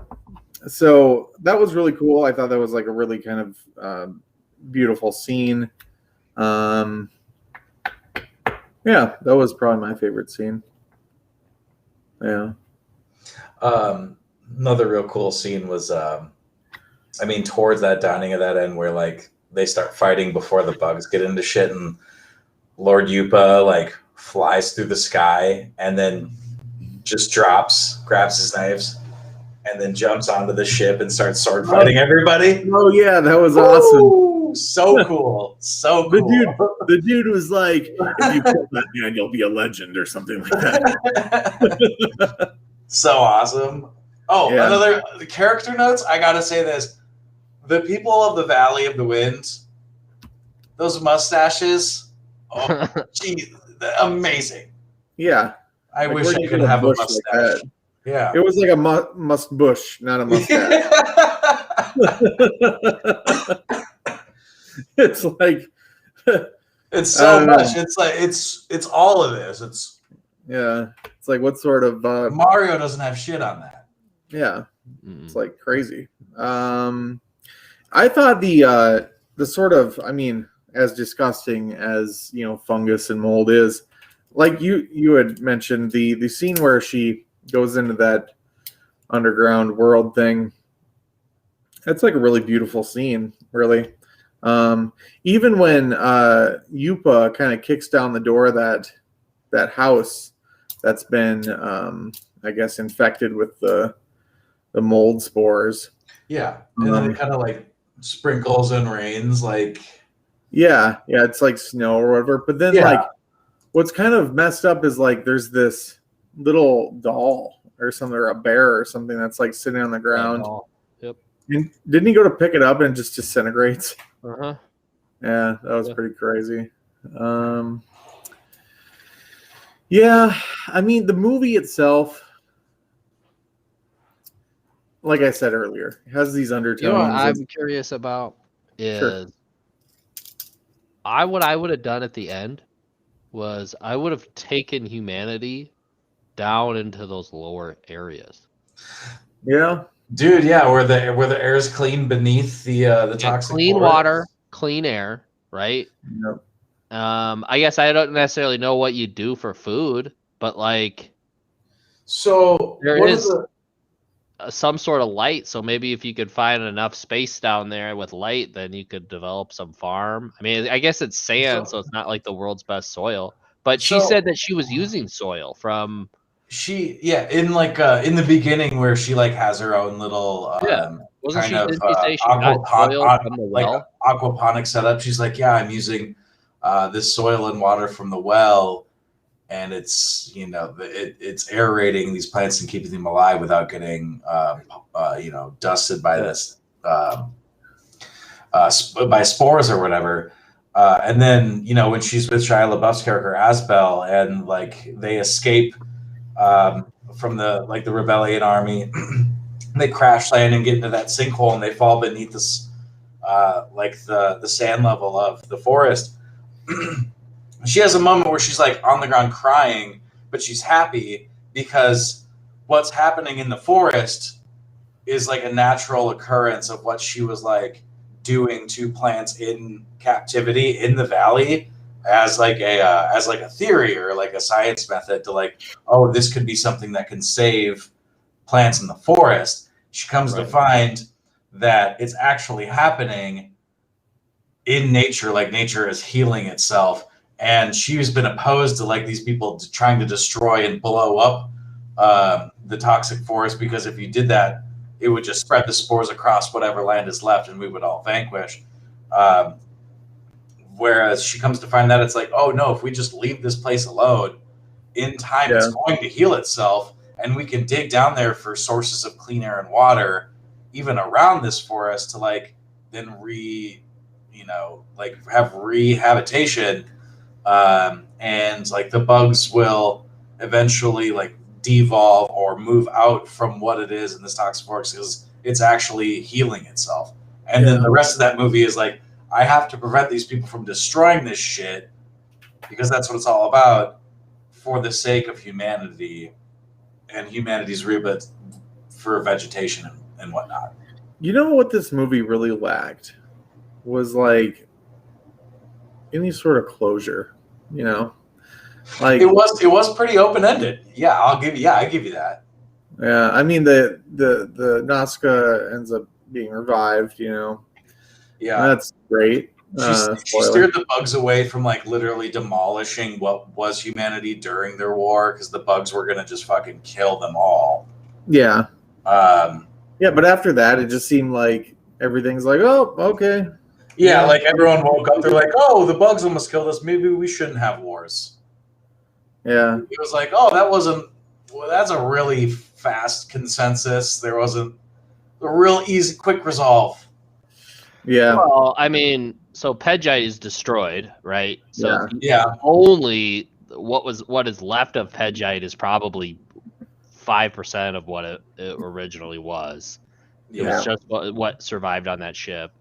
Speaker 1: So that was really cool. I thought that was like a really kind of beautiful scene. Yeah, that was probably my favorite scene. Yeah.
Speaker 3: Another real cool scene was, towards that downing of that end where like they start fighting before the bugs get into shit, and Lord Yupa like flies through the sky and then just grabs his knives, and then jumps onto the ship and starts sword fighting everybody.
Speaker 1: Oh yeah, that was awesome.
Speaker 3: So cool. So cool.
Speaker 1: The dude was like, if you kill that man, you'll be a legend or something like that.
Speaker 3: So awesome. Oh,
Speaker 1: Yeah.
Speaker 3: Another character notes. I gotta say this. The people of the Valley of the Wind, those mustaches, oh geez, amazing.
Speaker 1: Yeah.
Speaker 3: I
Speaker 1: Like,
Speaker 3: wish
Speaker 1: where'd
Speaker 3: I
Speaker 1: you
Speaker 3: could
Speaker 1: get a
Speaker 3: have a
Speaker 1: bush like
Speaker 3: mustache.
Speaker 1: that?
Speaker 3: Yeah.
Speaker 1: It was like a must bush, not a mustache. It's like
Speaker 3: It's so much. It's like it's all of this. It's
Speaker 1: like what sort of
Speaker 3: Mario doesn't have shit on that.
Speaker 1: yeah. It's like crazy. I thought the sort of, as disgusting as, you know, fungus and mold is, like you had mentioned, the scene where she goes into that underground world thing. That's like a really beautiful scene, really. Even when Yupa kind of kicks down the door of that house that's been, I guess, infected with the mold spores.
Speaker 3: Yeah. And then it kind of like sprinkles and rains, like
Speaker 1: Yeah, it's like snow or whatever. But then like what's kind of messed up is like there's this little doll or something, or a bear or something that's like sitting on the ground.
Speaker 2: Yep.
Speaker 1: And didn't he go to pick it up and it just disintegrates?
Speaker 2: Uh-huh.
Speaker 1: Yeah, that was pretty crazy. Yeah, I mean the movie itself, like I said earlier, has these undertones.
Speaker 2: You know what I'm curious about is
Speaker 1: Sure.
Speaker 2: what I would have done at the end was I would have taken humanity down into those lower areas.
Speaker 1: Yeah.
Speaker 3: Dude, yeah, where the air is clean beneath the toxic
Speaker 2: Clean
Speaker 3: forest.
Speaker 2: water, clean air, right?
Speaker 1: Yep.
Speaker 2: I guess I don't necessarily know what you do for food, but like
Speaker 3: So
Speaker 2: there
Speaker 3: one
Speaker 2: is
Speaker 3: of the
Speaker 2: some sort of light. So maybe if you could find enough space down there with light, then you could develop some farm. I mean, I guess it's sand, so it's not like the world's best soil. But she said that she was using soil from.
Speaker 3: In like in the beginning where she like has her own little
Speaker 2: Wasn't
Speaker 3: kind
Speaker 2: she?
Speaker 3: of
Speaker 2: Didn't she say she got soil from the well?
Speaker 3: aquaponic setup. She's like, yeah, I'm using this soil and water from the well, and it's it's aerating these plants and keeping them alive without getting dusted by this by spores or whatever. And then when she's with Shia LaBeouf's character Asbel, and like they escape from the rebellion army. They crash land and get into that sinkhole, and they fall beneath this the sand level of the forest. She has a moment where she's like on the ground crying, but she's happy because what's happening in the forest is like a natural occurrence of what she was like doing to plants in captivity in the valley as like a theory or like a science method to like, oh, this could be something that can save plants in the forest. She comes to find that it's actually happening in nature, like nature is healing itself. And she's been opposed to like these people trying to destroy and blow up the toxic forest, because if you did that, it would just spread the spores across whatever land is left and we would all vanquish. Whereas she comes to find that it's like, oh no, if we just leave this place alone, in time it's going to heal itself, and we can dig down there for sources of clean air and water, even around this forest, to like then have rehabilitation, and like the bugs will eventually like devolve or move out from what it is in this toxic forest because it's actually healing itself. And then the rest of that movie is like, I have to prevent these people from destroying this shit because that's what it's all about, for the sake of humanity and humanity's rebirth for vegetation and whatnot.
Speaker 1: You know what this movie really lacked was like any sort of closure, like
Speaker 3: it was pretty open-ended. I give you that.
Speaker 1: Yeah, I mean the Nazca ends up being revived,
Speaker 3: Yeah,
Speaker 1: that's great.
Speaker 3: She steered the bugs away from like literally demolishing what was humanity during their war, because the bugs were gonna just fucking kill them all.
Speaker 1: Yeah. But after that, it just seemed like everything's like, oh, okay.
Speaker 3: Yeah, like everyone woke up. They're like, oh, the bugs almost killed us. Maybe we shouldn't have wars.
Speaker 1: Yeah.
Speaker 3: It was like, oh, that's a really fast consensus. There wasn't a real easy, quick resolve.
Speaker 1: Yeah.
Speaker 2: Well, I mean, so Pegite is destroyed, right? So
Speaker 3: only
Speaker 2: what is left of Pegite is probably 5% of what it originally was. It was just what survived on that ship.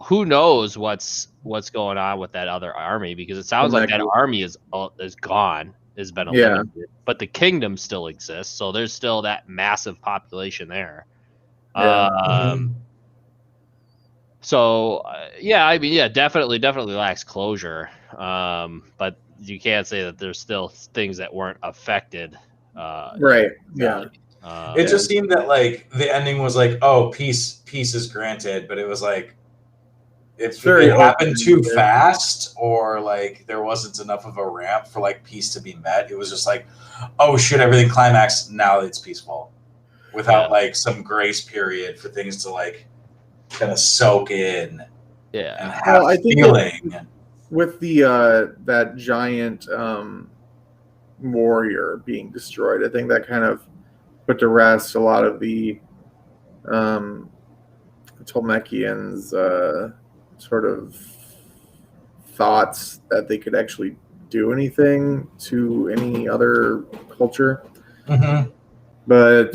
Speaker 2: Who knows what's going on with that other army, because it sounds like that army is gone, has been eliminated, but the kingdom still exists, so there's still that massive population there. So I mean, definitely lacks closure, but you can't say that there's still things that weren't affected.
Speaker 1: Right. Yeah.
Speaker 3: It just seemed that like the ending was like, oh, peace is granted, but it was like, if it happened too fast, or like there wasn't enough of a ramp for like peace to be met. It was just like, oh shit, everything climaxed, now it's peaceful, without like some grace period for things to like kind of soak in.
Speaker 2: Yeah.
Speaker 3: And have feeling.
Speaker 1: With the that giant warrior being destroyed, I think that kind of put to rest a lot of the Tolmekians' sort of thoughts that they could actually do anything to any other culture.
Speaker 3: Mm-hmm.
Speaker 1: But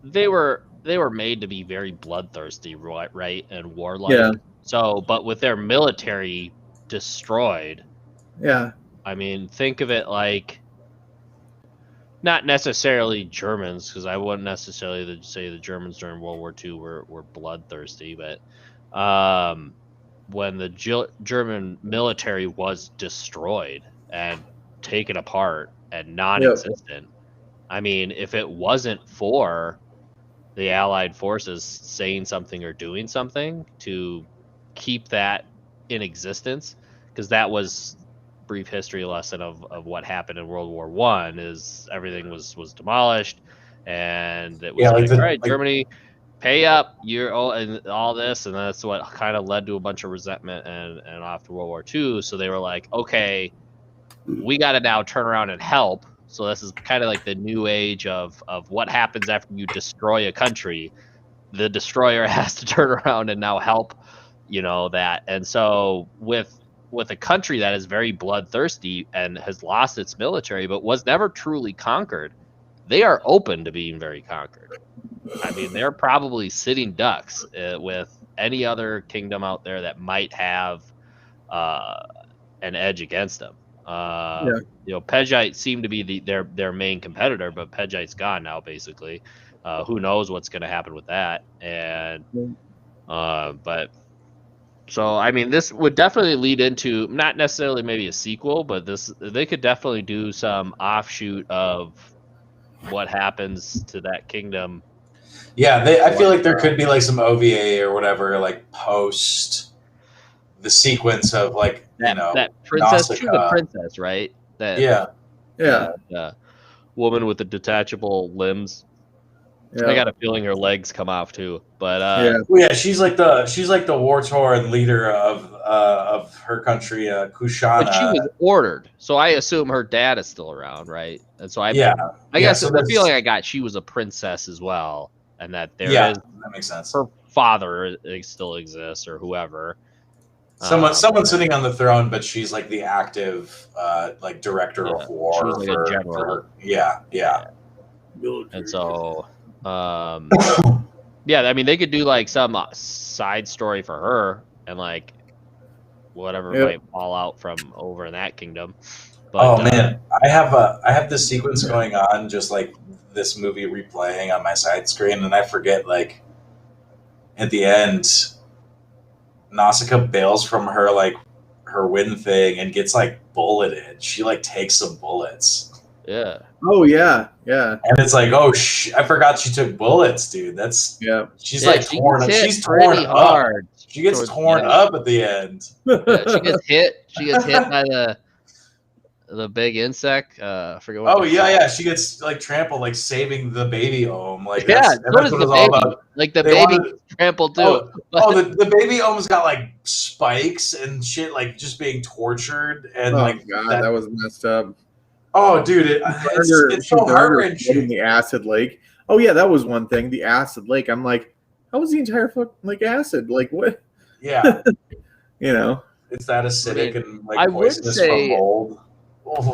Speaker 2: they were made to be very bloodthirsty, right, and warlike.
Speaker 1: Yeah.
Speaker 2: So, but with their military destroyed,
Speaker 1: yeah,
Speaker 2: I mean, think of it like not necessarily Germans, because I wouldn't necessarily say the Germans during World War II were bloodthirsty, but when the German military was destroyed and taken apart and non-existent, I mean, if it wasn't for the Allied forces saying something or doing something to keep that in existence, because that was brief history lesson of what happened in World War One is everything was demolished, and it was all right, Germany, pay up, you're and all this, and that's what kind of led to a bunch of resentment and after World War II. So they were like, okay, we got to now turn around and help. So this is kind of like the new age of what happens after you destroy a country. The destroyer has to turn around and now help, that. And so with a country that is very bloodthirsty and has lost its military but was never truly conquered, they are open to being very conquered. I mean, they're probably sitting ducks with any other kingdom out there that might have an edge against them. Pejite seemed to be their main competitor, but Pejite's gone now, basically. Who knows what's going to happen with that? And but so I mean, this would definitely lead into not necessarily maybe a sequel, but they could definitely do some offshoot of what happens to that kingdom.
Speaker 3: Yeah, I feel like there could be like some OVA or whatever, like post the sequence of like
Speaker 2: that princess.
Speaker 3: Nausicaa.
Speaker 2: She's a princess, right?
Speaker 1: Yeah.
Speaker 2: Woman with the detachable limbs. Yeah. I got a feeling her legs come off too, but
Speaker 3: she's like the war-torn leader of her country, Kushana.
Speaker 2: But she was ordered, so I assume her dad is still around, right? And so I guess so the feeling I got, she was a princess as well, and that that
Speaker 3: makes sense.
Speaker 2: Her father still exists, or whoever.
Speaker 3: Someone sitting on the throne, but she's like the active like director of war.
Speaker 2: She was like a general. And so. I mean, they could do like some side story for her and like whatever might fall out from over in that kingdom. But,
Speaker 3: man, I have this sequence going on, just like this movie replaying on my side screen, and I forget like at the end, Nausicaa bails from her like her wind thing and gets like bulleted. She like takes some bullets.
Speaker 2: Yeah.
Speaker 1: Oh yeah, yeah.
Speaker 3: And it's like, oh I forgot she took bullets, dude. That's She's like torn up. She's torn hard. She gets torn up at the end.
Speaker 2: She gets hit. She gets hit by the big insect. I forget what.
Speaker 3: Oh yeah. She gets like trampled, like saving the baby ohm. Like
Speaker 2: that's what it's all about. Like the baby trampled too.
Speaker 3: The baby almost got like spikes and shit, like just being tortured and
Speaker 1: that was messed up.
Speaker 3: Oh, dude, it's so heart-wrenching.
Speaker 1: The acid lake. Oh, yeah, that was one thing. The acid lake. I'm like, how was the entire like acid? Like, what?
Speaker 3: Yeah.
Speaker 1: It's
Speaker 3: that acidic and like poisonous from mold.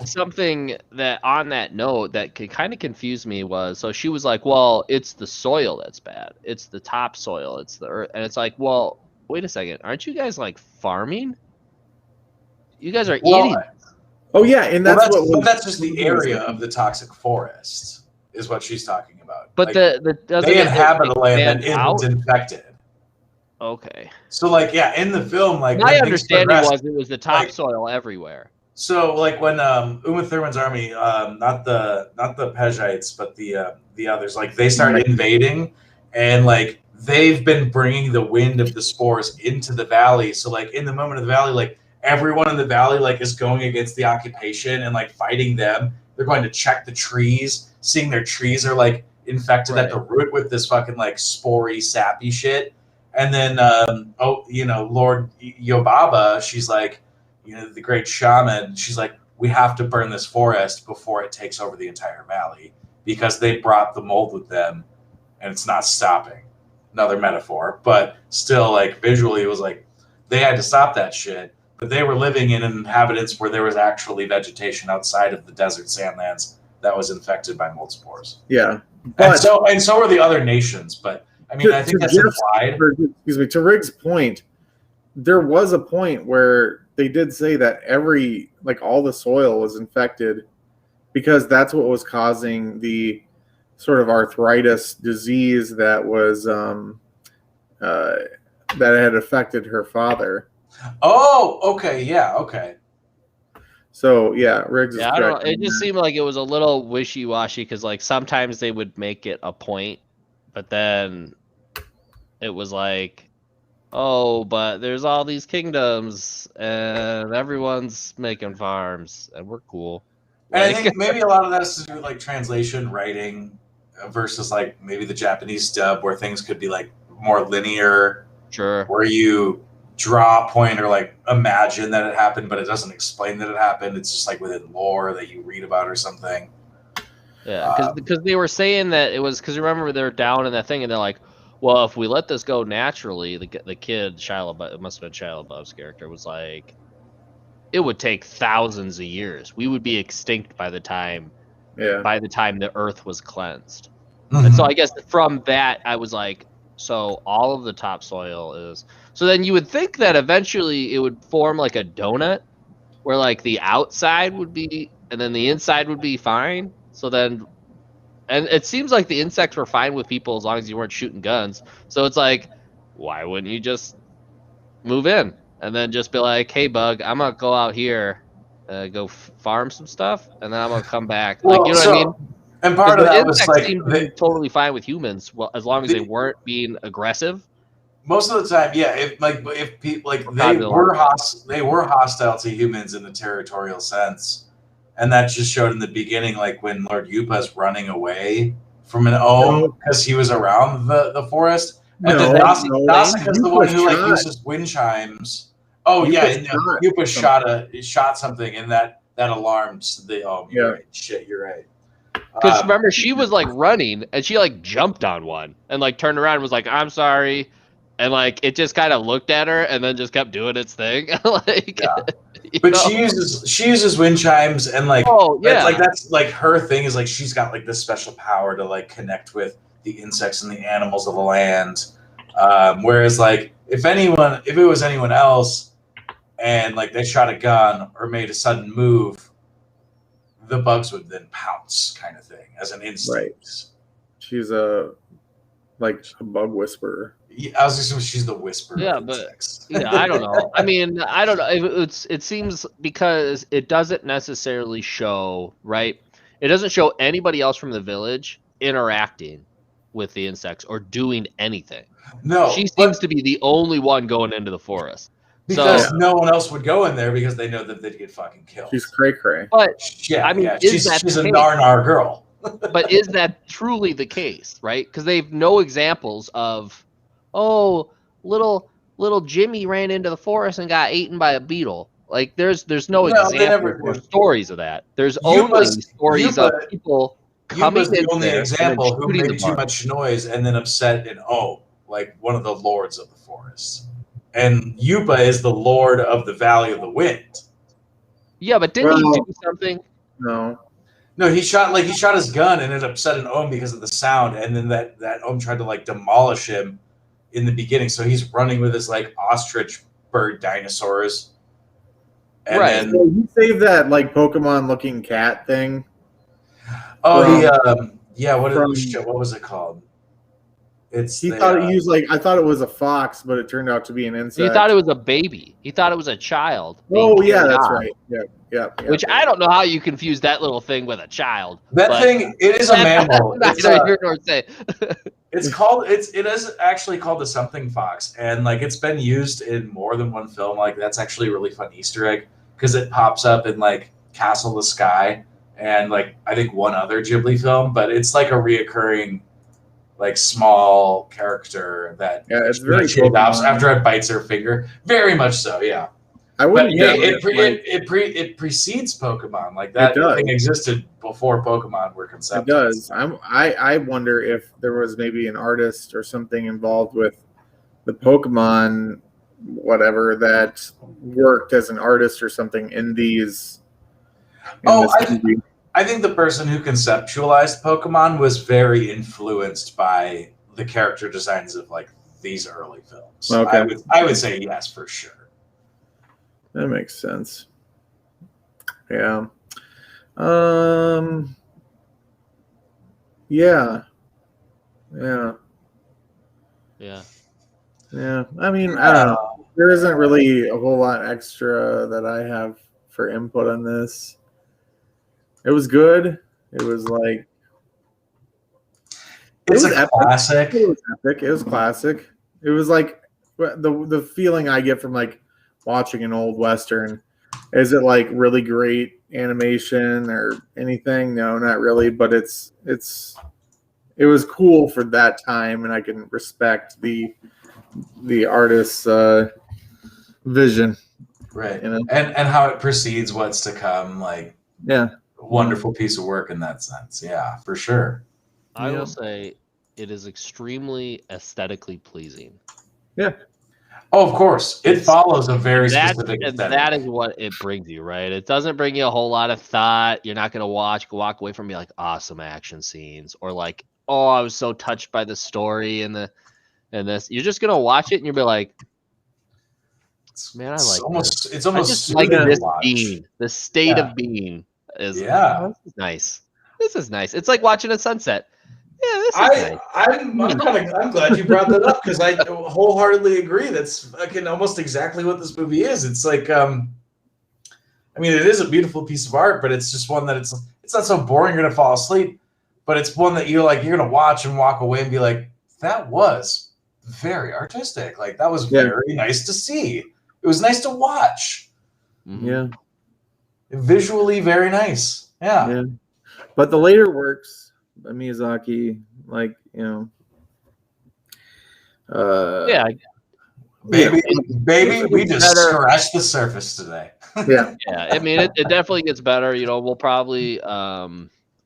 Speaker 2: Something that on that note that could kind of confuse me was, so she was like, well, it's the soil that's bad. It's the topsoil. It's the earth. And it's like, well, wait a second. Aren't you guys like farming? You guys are eating.
Speaker 1: Oh yeah, and
Speaker 3: that's just the area of the toxic forest, is what she's talking about.
Speaker 2: But like,
Speaker 3: they inhabit a land that isn't infected.
Speaker 2: Okay.
Speaker 3: So like in the film, like
Speaker 2: my understanding was it was the topsoil everywhere.
Speaker 3: So like when Uma Thurman's army, not the Pejites, but the others, like they start invading, and like they've been bringing the wind of the spores into the valley. So like in the moment of the valley, like everyone in the valley like is going against the occupation and like fighting them. They're going to check the trees, seeing their trees are like infected at the root with this fucking like spory, sappy shit. And then Lord Yobaba, she's like, the great shaman, she's like, we have to burn this forest before it takes over the entire valley because they brought the mold with them and it's not stopping. Another metaphor, but still like visually it was like they had to stop that shit. but they were living in inhabitants where there was actually vegetation outside of the desert sandlands that was infected by mold spores.
Speaker 1: Yeah,
Speaker 3: and so were the other nations. But I mean, I think that's implied.
Speaker 1: Excuse me. To Rig's point, there was a point where they did say that all the soil was infected because that's what was causing the sort of arthritis disease that was that had affected her father.
Speaker 3: Oh, okay, yeah, okay.
Speaker 1: So yeah, Riggs.
Speaker 2: Yeah, I don't know. It just seemed like it was a little wishy-washy because like sometimes they would make it a point, but then it was like, oh, but there's all these kingdoms and everyone's making farms and we're cool.
Speaker 3: And I think maybe a lot of that has to do with like translation, writing, versus like maybe the Japanese dub where things could be like more linear.
Speaker 2: Sure.
Speaker 3: Where you draw a point or like imagine that it happened, but it doesn't explain that it happened. It's just like within lore that you read about or something.
Speaker 2: Yeah, because they were saying that it was because remember they're down in that thing and they're like, well, if we let this go naturally, the kid Shia LaBeouf, it must have been Shia LaBeouf's character, was like, it would take thousands of years. We would be extinct by the time the Earth was cleansed. Mm-hmm. And so I guess from that I was like, so all of the topsoil is. So then you would think that eventually it would form like a donut, where like the outside would be, and then the inside would be fine. So then. And it seems like the insects were fine with people as long as you weren't shooting guns. So it's like, why wouldn't you just move in and then just be like, hey, bug, I'm going to go out here, go farm some stuff, and then I'm going to come back.
Speaker 3: Well,
Speaker 2: like, you know what I mean?
Speaker 3: And part of that was like...
Speaker 2: seemed to be totally fine with humans, well, as long as they weren't being aggressive.
Speaker 3: Most of the time, yeah. If people like they were hostile to humans in the territorial sense. And that just showed in the beginning, like when Lord Yupa's running away from an ohm because he was around the forest. And then Nausicaa's the one who like uses wind chimes. Oh, Yupa shot something, and that alarmed the ohm. You're right. Shit, you're right.
Speaker 2: Because remember, she was like running, and she like jumped on one, and like turned around and was like, "I'm sorry," and like it just kind of looked at her, and then just kept doing its thing. Like. Yeah.
Speaker 3: But she uses wind chimes and like that's like her thing is like she's got like this special power to like connect with the insects and the animals of the land. Whereas like if it was anyone else and like they shot a gun or made a sudden move, the bugs would then pounce, kind of thing, as an instinct. Right.
Speaker 1: She's a bug whisperer.
Speaker 3: Yeah, I was assuming she's the whisperer.
Speaker 2: Yeah, but I don't know. I mean, I don't know. It seems because it doesn't necessarily show, right? It doesn't show anybody else from the village interacting with the insects or doing anything.
Speaker 3: No,
Speaker 2: she seems to be the only one going into the forest
Speaker 3: because no one else would go in there because they know that they'd get fucking killed.
Speaker 1: She's cray.
Speaker 2: But I mean,
Speaker 3: she's a nar girl.
Speaker 2: But is that truly the case, right? Because they've no examples of, oh, little Jimmy ran into the forest and got eaten by a beetle. Like there's no examples or stories of that. There's only stories of people coming in there. Yupa's the only example
Speaker 3: who made too much noise and then upset and like one of the lords of the forest. And Yupa is the lord of the Valley of the Wind.
Speaker 2: Yeah, but didn't he do something?
Speaker 3: No, he shot his gun and it upset an ohm because of the sound, and then that ohm tried to like demolish him in the beginning. So he's running with his like ostrich bird dinosaurs. And then
Speaker 1: he saved that like Pokemon looking cat thing.
Speaker 3: Oh, what was it called?
Speaker 1: I thought it was a fox, but it turned out to be an insect.
Speaker 2: He thought it was a baby. He thought it was a child.
Speaker 1: Oh yeah, that's right. Yeah.
Speaker 2: Which I don't know how you confuse that little thing with a child.
Speaker 3: That thing, it is a mammal. It is actually called the something fox, and like it's been used in more than one film. Like that's actually a really fun Easter egg because it pops up in like Castle in the Sky and like I think one other Ghibli film, but it's like a reoccurring like small character that
Speaker 1: it's very
Speaker 3: she adopts after it bites her finger. Very much so, yeah.
Speaker 1: I wouldn't.
Speaker 3: It precedes Pokemon. Like that thing existed before Pokemon were conceptualized.
Speaker 1: It does. I wonder if there was maybe an artist or something involved with the Pokemon whatever that worked as an artist or something in these.
Speaker 3: I think the person who conceptualized Pokemon was very influenced by the character designs of like these early films.
Speaker 1: Okay.
Speaker 3: I would say yes for sure.
Speaker 1: That makes sense. Yeah. Yeah. I mean, I don't know. There isn't really a whole lot extra that I have for input on this. It was good. It was like
Speaker 3: it's a classic.
Speaker 1: It was epic. It was classic. It was like the feeling I get from like watching an old Western. Is it like really great animation or anything? No, not really. But it was cool for that time, and I can respect the artist's vision,
Speaker 3: right?
Speaker 1: You know?
Speaker 3: And how it precedes what's to come. Like, wonderful piece of work in that sense. Yeah, for sure.
Speaker 2: I will say it is extremely aesthetically pleasing.
Speaker 1: Yeah.
Speaker 3: Oh, of course. It follows a very specific
Speaker 2: aesthetic.
Speaker 3: aesthetic.
Speaker 2: That is what it brings you, right? It doesn't bring you a whole lot of thought. You're not going to walk away from me like awesome action scenes or like, oh, I was so touched by the story and this. You're just going to watch it and you'll be like, man, I like this.
Speaker 3: It's almost
Speaker 2: I just like this being. The state of being is this is nice. This is nice. It's like watching a sunset. Yeah, this is nice.
Speaker 3: I'm glad you brought that up because I wholeheartedly agree. That's fucking almost exactly what this movie is. It's like, I mean, it is a beautiful piece of art, but it's just one that it's not so boring you're gonna fall asleep, but it's one that you're gonna watch and walk away and be like, that was very artistic. Like that was very nice to see. It was nice to watch.
Speaker 1: Yeah.
Speaker 3: Visually very nice. Yeah.
Speaker 1: But the later works. Miyazaki, like, you know,
Speaker 3: baby, we just scratched the surface today.
Speaker 1: Yeah.
Speaker 2: I mean, it definitely gets better. You know, we'll probably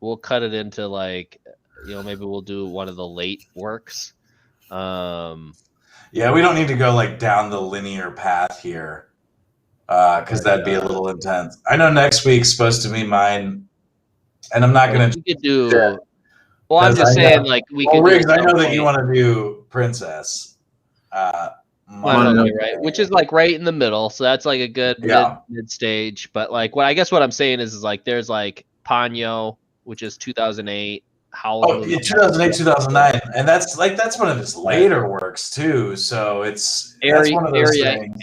Speaker 2: we'll cut it into like, you know, maybe we'll do one of the late works.
Speaker 3: Yeah, we don't need to go like down the linear path here, because that'd be a little intense. I know next week's supposed to be mine, and I'm not gonna.
Speaker 2: We could do. Well, I'm just saying, like we could.
Speaker 3: Riggs, I know that you want to do Princess.
Speaker 2: Mononoke, right? Which is like right in the middle, so that's like a good mid stage. But like, what I'm saying is like there's like Ponyo, which is 2008.
Speaker 3: Oh, 2008, 2009, and that's one of his later works too. So that's one of those things.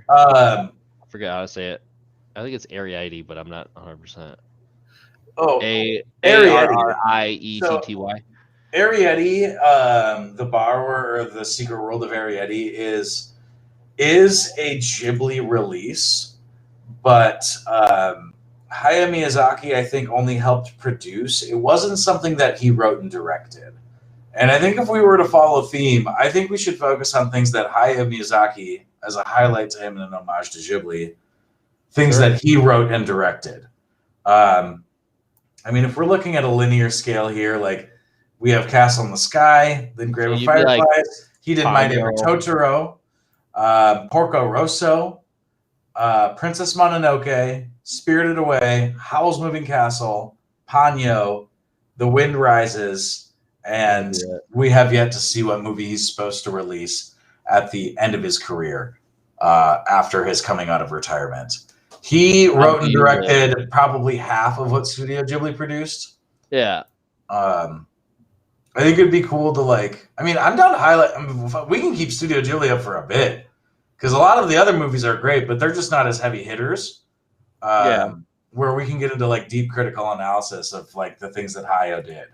Speaker 2: I forget how to say it. I think it's Ariety, but I'm not 100%.
Speaker 3: Oh,
Speaker 2: Arietty.
Speaker 3: Ariety, The Borrower or The Secret World of Ariety is a Ghibli release, but Hayao Miyazaki, I think, only helped produce. It wasn't something that he wrote and directed. And I think if we were to follow theme, I think we should focus on things that Hayao Miyazaki, as a highlight to him and an homage to Ghibli, things that he wrote and directed. I mean, if we're looking at a linear scale here, like we have Castle in the Sky, then Grave of Fireflies. Like, he did My Neighbor Totoro, Porco Rosso, Princess Mononoke, Spirited Away, Howl's Moving Castle, Ponyo, The Wind Rises, and we have yet to see what movie he's supposed to release at the end of his career after his coming out of retirement. He wrote and directed probably half of what Studio Ghibli produced.
Speaker 2: Yeah.
Speaker 3: I think it'd be cool to I'm down to highlight. We can keep Studio Ghibli up for a bit because a lot of the other movies are great, but they're just not as heavy hitters. Where we can get into like deep critical analysis of like the things that Hayao did.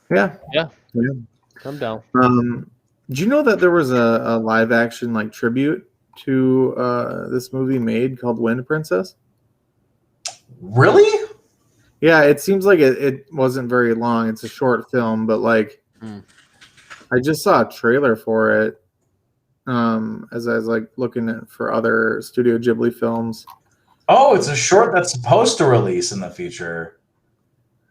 Speaker 2: Yeah. I'm down.
Speaker 1: Did you know that there was a live action like tribute to this movie made called Wind Princess?
Speaker 3: Really?
Speaker 1: Yeah, it seems like it wasn't very long. It's a short film, but like I just saw a trailer for it as I was like looking for other Studio Ghibli films.
Speaker 3: Oh, it's a short that's supposed to release in the future.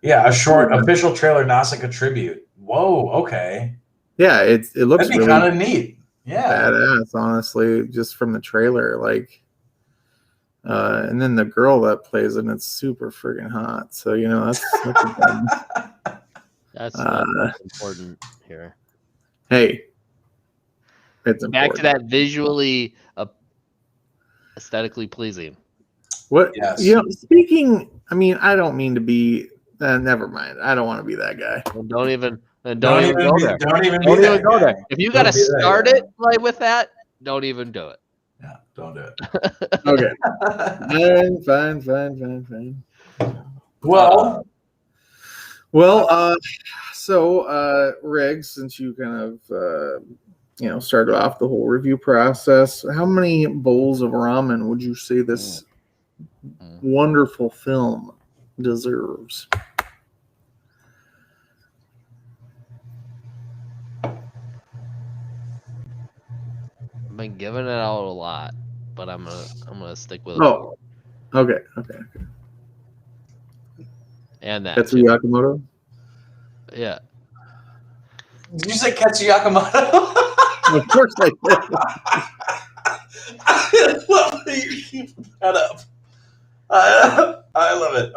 Speaker 3: Yeah, a short official trailer, Nausicaa tribute. Whoa, okay.
Speaker 1: Yeah, it looks
Speaker 3: That'd be
Speaker 1: really
Speaker 3: kind of neat. Yeah.
Speaker 1: badass, honestly, just from the trailer. Like, and then the girl that plays it, it's super friggin' hot. So that's
Speaker 2: That's not important here.
Speaker 1: hey, it's
Speaker 2: Back
Speaker 1: important.
Speaker 2: to that visually, aesthetically pleasing.
Speaker 1: What?
Speaker 3: Yes.
Speaker 1: Speaking. I mean, I don't mean to be. Never mind. I don't want to be that guy.
Speaker 2: Well, don't even go
Speaker 3: Don't
Speaker 2: there.
Speaker 3: even
Speaker 2: Don't
Speaker 3: be
Speaker 2: even
Speaker 3: that
Speaker 2: go
Speaker 3: guy.
Speaker 2: there. If you got to
Speaker 3: Don't be that
Speaker 2: start
Speaker 3: guy.
Speaker 2: it like with that, don't even do it.
Speaker 3: Yeah, don't do it.
Speaker 1: Okay. Fine.
Speaker 3: Well,
Speaker 1: So Riggs, since you kind of started off the whole review process, how many bowls of ramen would you say this wonderful film deserves?
Speaker 2: I've been giving it out a lot, but I'm gonna stick with it.
Speaker 1: Oh, okay.
Speaker 2: And that
Speaker 1: That's
Speaker 2: too.
Speaker 1: Yakamoto.
Speaker 2: Yeah.
Speaker 3: did you say Ketsu Yakamoto?
Speaker 1: Of course I did.
Speaker 3: I love that you keep that up. I love it.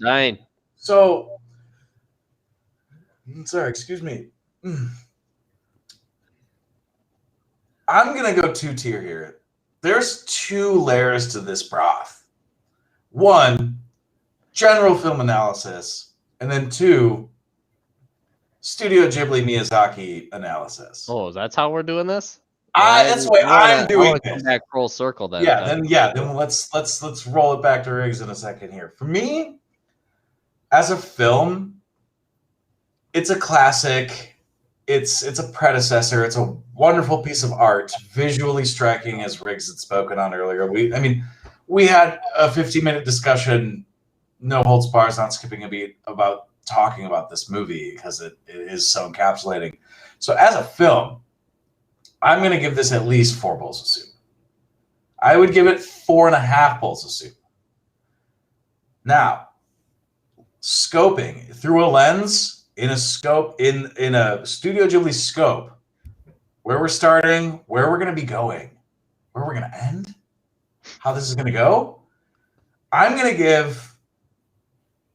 Speaker 2: Nine.
Speaker 3: So, sorry, excuse me. I'm going to go 2-tier here. There's 2 layers to this broth. 1, general film analysis, and then 2, Studio Ghibli Miyazaki analysis.
Speaker 2: Oh, that's how we're doing this?
Speaker 3: That's the way I'm doing
Speaker 2: Come
Speaker 3: this.
Speaker 2: back full circle then.
Speaker 3: Then let's roll it back to Riggs in a second here. For me, as a film, it's a classic. It's a predecessor. It's a wonderful piece of art, visually striking, as Riggs had spoken on earlier. We had a 15-minute discussion, no holds bars, not skipping a beat, about talking about this movie because it is so encapsulating. So as a film, I'm going to give this at least 4 bowls of soup. I would give it 4.5 bowls of soup. Now, scoping through a lens, in a scope, in a Studio Ghibli scope, where we're starting, where we're going to be going, where we're going to end, how this is going to go, I'm going to give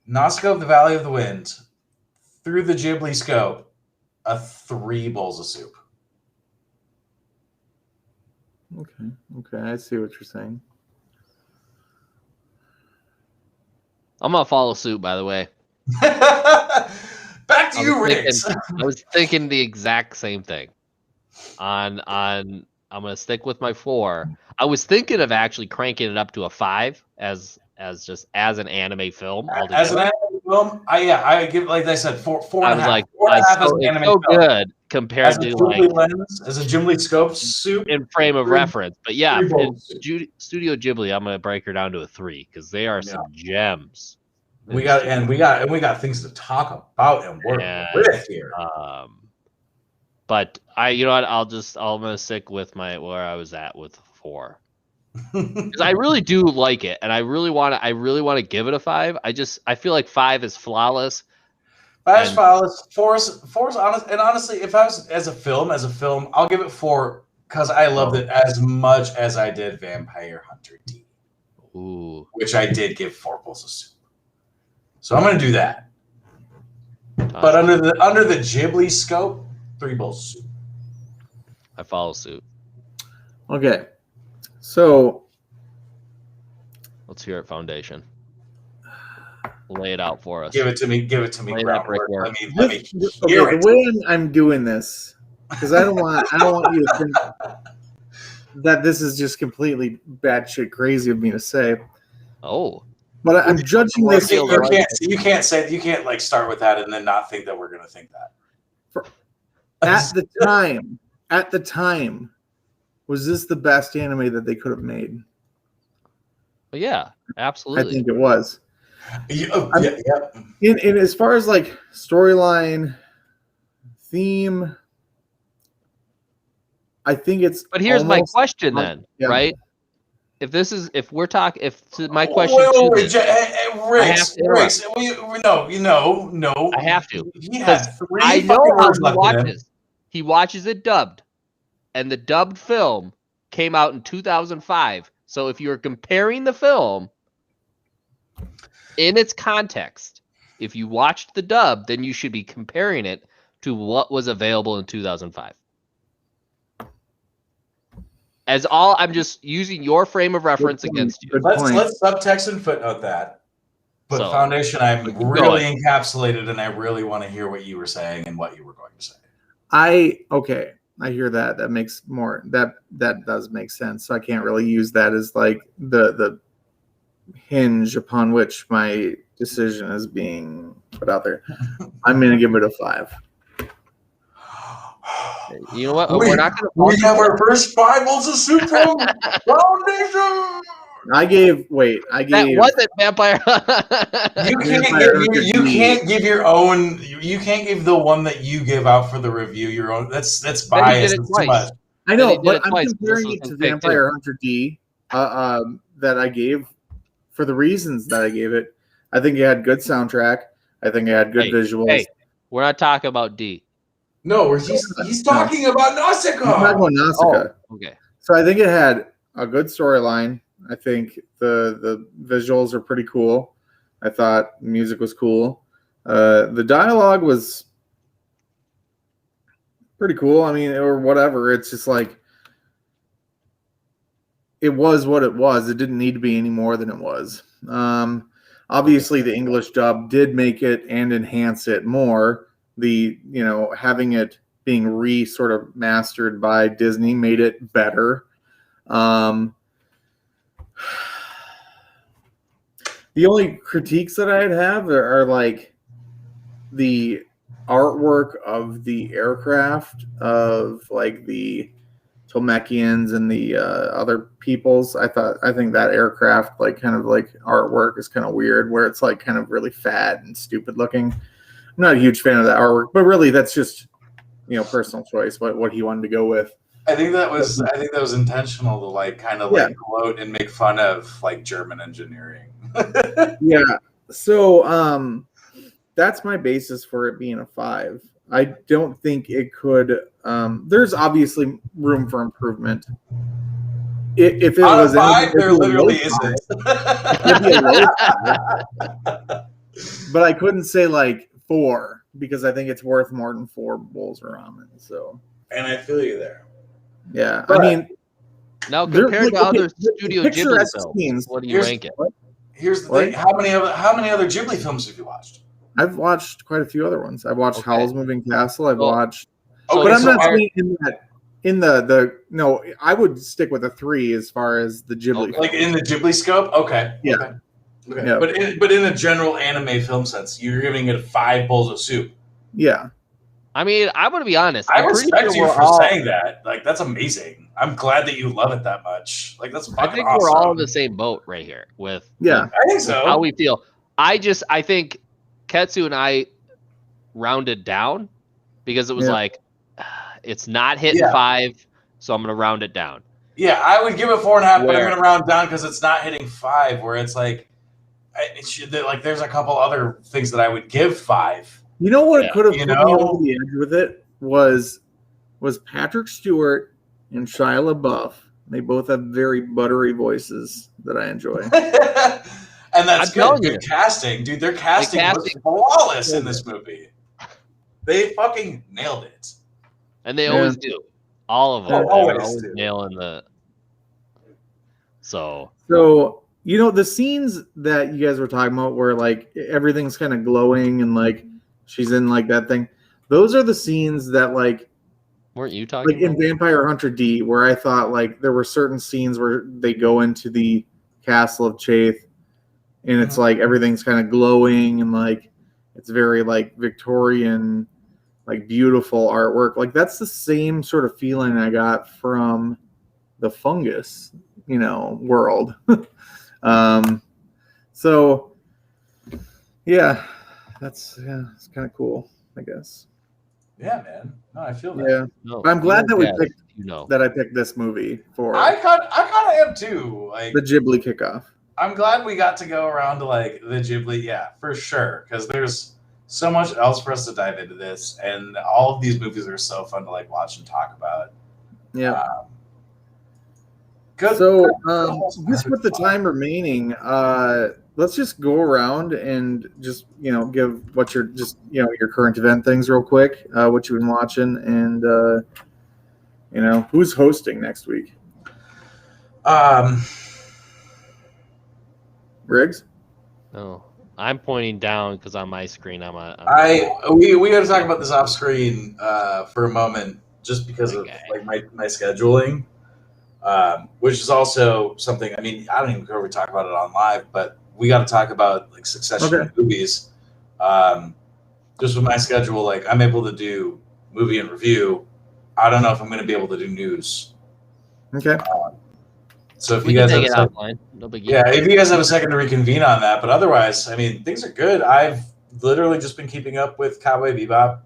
Speaker 3: Nausicaa of the Valley of the Wind, through the Ghibli scope, a 3 bowls of soup.
Speaker 1: Okay, I see what you're saying.
Speaker 2: I'm gonna follow suit, by the way.
Speaker 3: Back to you, Riggs.
Speaker 2: I was thinking the exact same thing. I'm gonna stick with my 4. I was thinking of actually cranking it up to a 5 as an anime film. Altogether.
Speaker 3: As an anime film, I give, like I said, 4.5.
Speaker 2: I was like,
Speaker 3: 4.5 as
Speaker 2: it's
Speaker 3: an anime
Speaker 2: so
Speaker 3: film.
Speaker 2: good compared
Speaker 3: As a
Speaker 2: to
Speaker 3: Ghibli
Speaker 2: like
Speaker 3: lens, as a Ghibli scope soup.
Speaker 2: in frame of reference. But yeah,
Speaker 3: 3 bowls of soup.
Speaker 2: Studio Ghibli, I'm gonna break her down to a 3 because they are some gems.
Speaker 3: We got things to talk about and work with here.
Speaker 2: But I'm gonna stick with where I was at with 4. Because I really do like it, and I really want to give it a 5. I feel like 5 is flawless.
Speaker 3: 5 is flawless. 4 is honest, and honestly, if I was as a film, I'll give it 4 because I loved it as much as I did Vampire Hunter D.
Speaker 2: Ooh.
Speaker 3: Which I did give 4 bowls of soup. So I'm going to do that. But under the Ghibli scope, 3 bowls of soup.
Speaker 2: I follow suit.
Speaker 1: Okay, so
Speaker 2: Let's hear it, Foundation. Lay it out for us.
Speaker 3: Give it to me.
Speaker 2: Lay that brickwork.
Speaker 3: Let me hear it.
Speaker 1: The way I'm doing this, because I don't want you to think that this is just completely batshit crazy of me to say.
Speaker 2: Oh.
Speaker 1: But I'm judging this.
Speaker 3: You can't like start with that and then not think that we're going to think that.
Speaker 1: At the time, was this the best anime that they could have made?
Speaker 2: Well, yeah, absolutely.
Speaker 1: I think it was.
Speaker 3: Yeah.
Speaker 1: In as far as like storyline, theme, I think it's.
Speaker 2: But here's my question then, right? My question.
Speaker 3: Riggs, no.
Speaker 2: I have to.
Speaker 3: He had 3
Speaker 2: I know
Speaker 3: fucking
Speaker 2: how
Speaker 3: words
Speaker 2: he
Speaker 3: left in him.
Speaker 2: watches. He watches it dubbed, and the dubbed film came out in 2005. So if you're comparing the film in its context, if you watched the dub, then you should be comparing it to what was available in 2005. I'm just using your frame of reference against you.
Speaker 3: Let's subtext and footnote that. But
Speaker 2: So,
Speaker 3: Foundation, I'm
Speaker 2: keep
Speaker 3: really
Speaker 2: going.
Speaker 3: encapsulated, and I really want to hear what you were saying and what you were going to say.
Speaker 1: I hear that. That makes more that does make sense. So I can't really use that as like the hinge upon which my decision is being put out there. I'm gonna give it a 5.
Speaker 2: You know what?
Speaker 3: We have our first 5 bowls of soup from Foundation.
Speaker 1: I gave
Speaker 2: That wasn't Vampire.
Speaker 3: You can't give your own. You can't give the one that you give out for the review your own. That's biased. It's too much.
Speaker 1: I know, but I'm comparing it to Vampire Hunter D that I gave for the reasons that I gave it. I think it had good soundtrack. I think it had good visuals. Hey,
Speaker 2: we're not talking about D.
Speaker 3: No, he's talking about Nausicaa.
Speaker 1: He's talking about Nausicaa.
Speaker 2: Oh, okay.
Speaker 1: So I think it had a good storyline. I think the visuals are pretty cool. I thought the music was cool. The dialogue was pretty cool. I mean, or whatever. It's just like it was what it was. It didn't need to be any more than it was. Obviously, the English dub did make it and enhance it more. Having it being sort of mastered by Disney made it better. The only critiques that I'd have are like the artwork of the aircraft of like the Tolmekians and the other peoples. I think that aircraft like kind of like artwork is kind of weird, where it's like kind of really fat and stupid looking. I'm not a huge fan of that artwork, but really that's just personal choice. What he wanted to go with.
Speaker 3: I think that was intentional to like kind of like gloat and make fun of like German engineering.
Speaker 1: Yeah. So that's my basis for it being a 5. I don't think it could. There's obviously room for improvement. If it was
Speaker 3: 5, there literally isn't.
Speaker 1: But I couldn't say like 4 because I think it's worth more than 4 bowls of ramen. So.
Speaker 3: And I feel you there.
Speaker 1: Yeah, but, I mean,
Speaker 2: now compared to other Studio Ghibli films, what do you rank it?
Speaker 3: Here's the thing: how many other Ghibli films have you watched?
Speaker 1: I've watched quite a few other ones. I've watched Howl's Moving Castle. I've watched,
Speaker 3: but
Speaker 1: I'm not saying in the no. I would stick with a 3 as far as the Ghibli.
Speaker 3: Like in the Ghibli scope, okay.
Speaker 1: Yeah.
Speaker 3: Okay.
Speaker 1: Yeah.
Speaker 3: But in the general anime film sense, you're giving it 5 bowls of soup.
Speaker 1: Yeah.
Speaker 2: I mean, I'm going to be honest.
Speaker 3: I respect you for saying that. Like, that's amazing. I'm glad that you love it that much. Like, that's fucking awesome. I think
Speaker 2: we're all in the same boat right here with
Speaker 3: I think so.
Speaker 2: How we feel. I think Ketsu and I rounded down because it was like, it's not hitting 5, so I'm going to round it down.
Speaker 3: Yeah, I would give it 4.5, but I'm going to round down because it's not hitting 5, where it's like, there's a couple other things that I would give 5.
Speaker 1: You know what could have put me over the edge with it was Patrick Stewart and Shia LaBeouf. They both have very buttery voices that I enjoy.
Speaker 3: And that's good casting, dude. Their casting was flawless in this movie. They fucking nailed it.
Speaker 2: And they always do. All of them. Always nailing the. So
Speaker 1: the scenes that you guys were talking about where like everything's kind of glowing and like she's in like that thing. Those are the scenes that like
Speaker 2: weren't you talking
Speaker 1: like in Vampire Hunter D, where I thought like there were certain scenes where they go into the castle of Chaith and it's like everything's kind of glowing and like it's very like Victorian, like beautiful artwork. Like that's the same sort of feeling I got from the Fungus, world. So yeah. It's kind of cool, I guess.
Speaker 3: Yeah, man. No, I feel that.
Speaker 1: Yeah, no, I'm glad that that I picked this movie for.
Speaker 3: I kind of am too. Like
Speaker 1: the Ghibli kickoff.
Speaker 3: I'm glad we got to go around to like the Ghibli, yeah, for sure, because there's so much else for us to dive into this, and all of these movies are so fun to like watch and talk about.
Speaker 1: Yeah.
Speaker 3: Good.
Speaker 1: So, just with the time remaining, let's just go around and just give what your your current event things real quick, what you've been watching, and who's hosting next week. Riggs.
Speaker 2: No, I'm pointing down because on my screen
Speaker 3: we got to talk about this off screen for a moment, just because of like my scheduling. Which is also something. I mean, I don't even care if we talk about it on live, but we got to talk about like Succession movies. Just with my schedule, like I'm able to do movie and review. I don't know if I'm going to be able to do news.
Speaker 1: Okay.
Speaker 3: So if you guys have
Speaker 2: offline, no big deal.
Speaker 3: Yeah, if you guys have a second to reconvene on that, but otherwise, I mean, things are good. I've literally just been keeping up with Cowboy Bebop.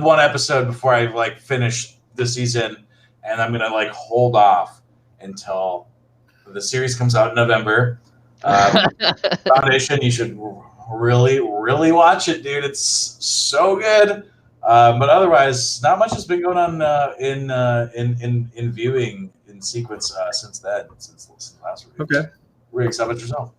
Speaker 3: One episode before I like finish the season. And I'm gonna like hold off until the series comes out in November. Foundation, you should really, really watch it, dude. It's so good. But otherwise, not much has been going on in viewing in sequence since then, since last week.
Speaker 1: Okay.
Speaker 3: Riggs, how about yourself?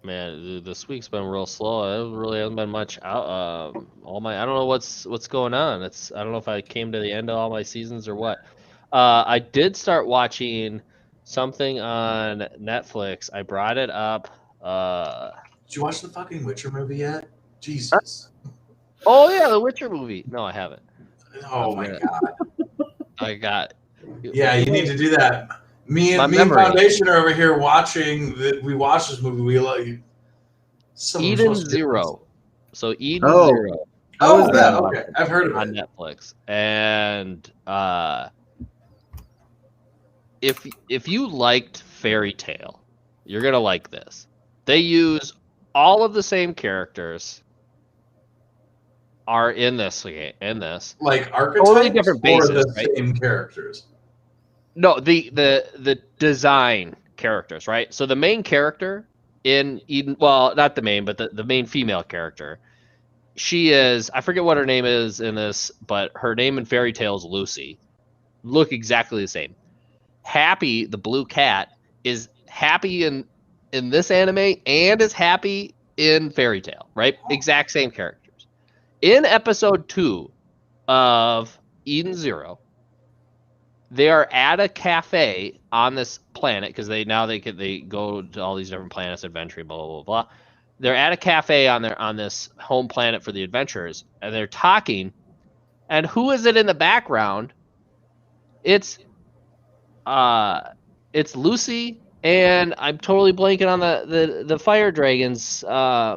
Speaker 2: Man, this week's been real slow. It really hasn't been much out. I don't know what's going on. I don't know if I came to the end of all my seasons or what. I did start watching something on Netflix. I brought it up.
Speaker 3: Did you watch the fucking Witcher movie yet? Jesus.
Speaker 2: Oh yeah, the Witcher movie. No, I haven't.
Speaker 3: Oh my god.
Speaker 2: I got.
Speaker 3: Yeah, you need to do that. Me and Foundation are over here watching. We watched this movie. We like
Speaker 2: Eden Zero. So Eden Zero.
Speaker 3: Oh, yeah. Okay, I've heard of it
Speaker 2: on Netflix. And if you liked Fairy Tale, you're gonna like this. They use all of the same characters are in this.
Speaker 3: Like archetypes
Speaker 2: totally different bases,
Speaker 3: or the
Speaker 2: right?
Speaker 3: Same characters.
Speaker 2: No, the design characters, right? So the main character in Eden, well, not the main, but the main female character, she is, I forget what her name is in this, but her name in Fairy Tale is Lucy. Look exactly the same. Happy, the blue cat, is happy in this anime and is happy in Fairy Tale, right? Exact same characters. In episode 2 of Eden Zero, they are at a cafe on this planet because they go to all these different planets, adventuring, blah blah blah blah. They're at a cafe on this home planet for the adventurers, and they're talking. And who is it in the background? It's Lucy, and I'm totally blanking on the fire dragons. I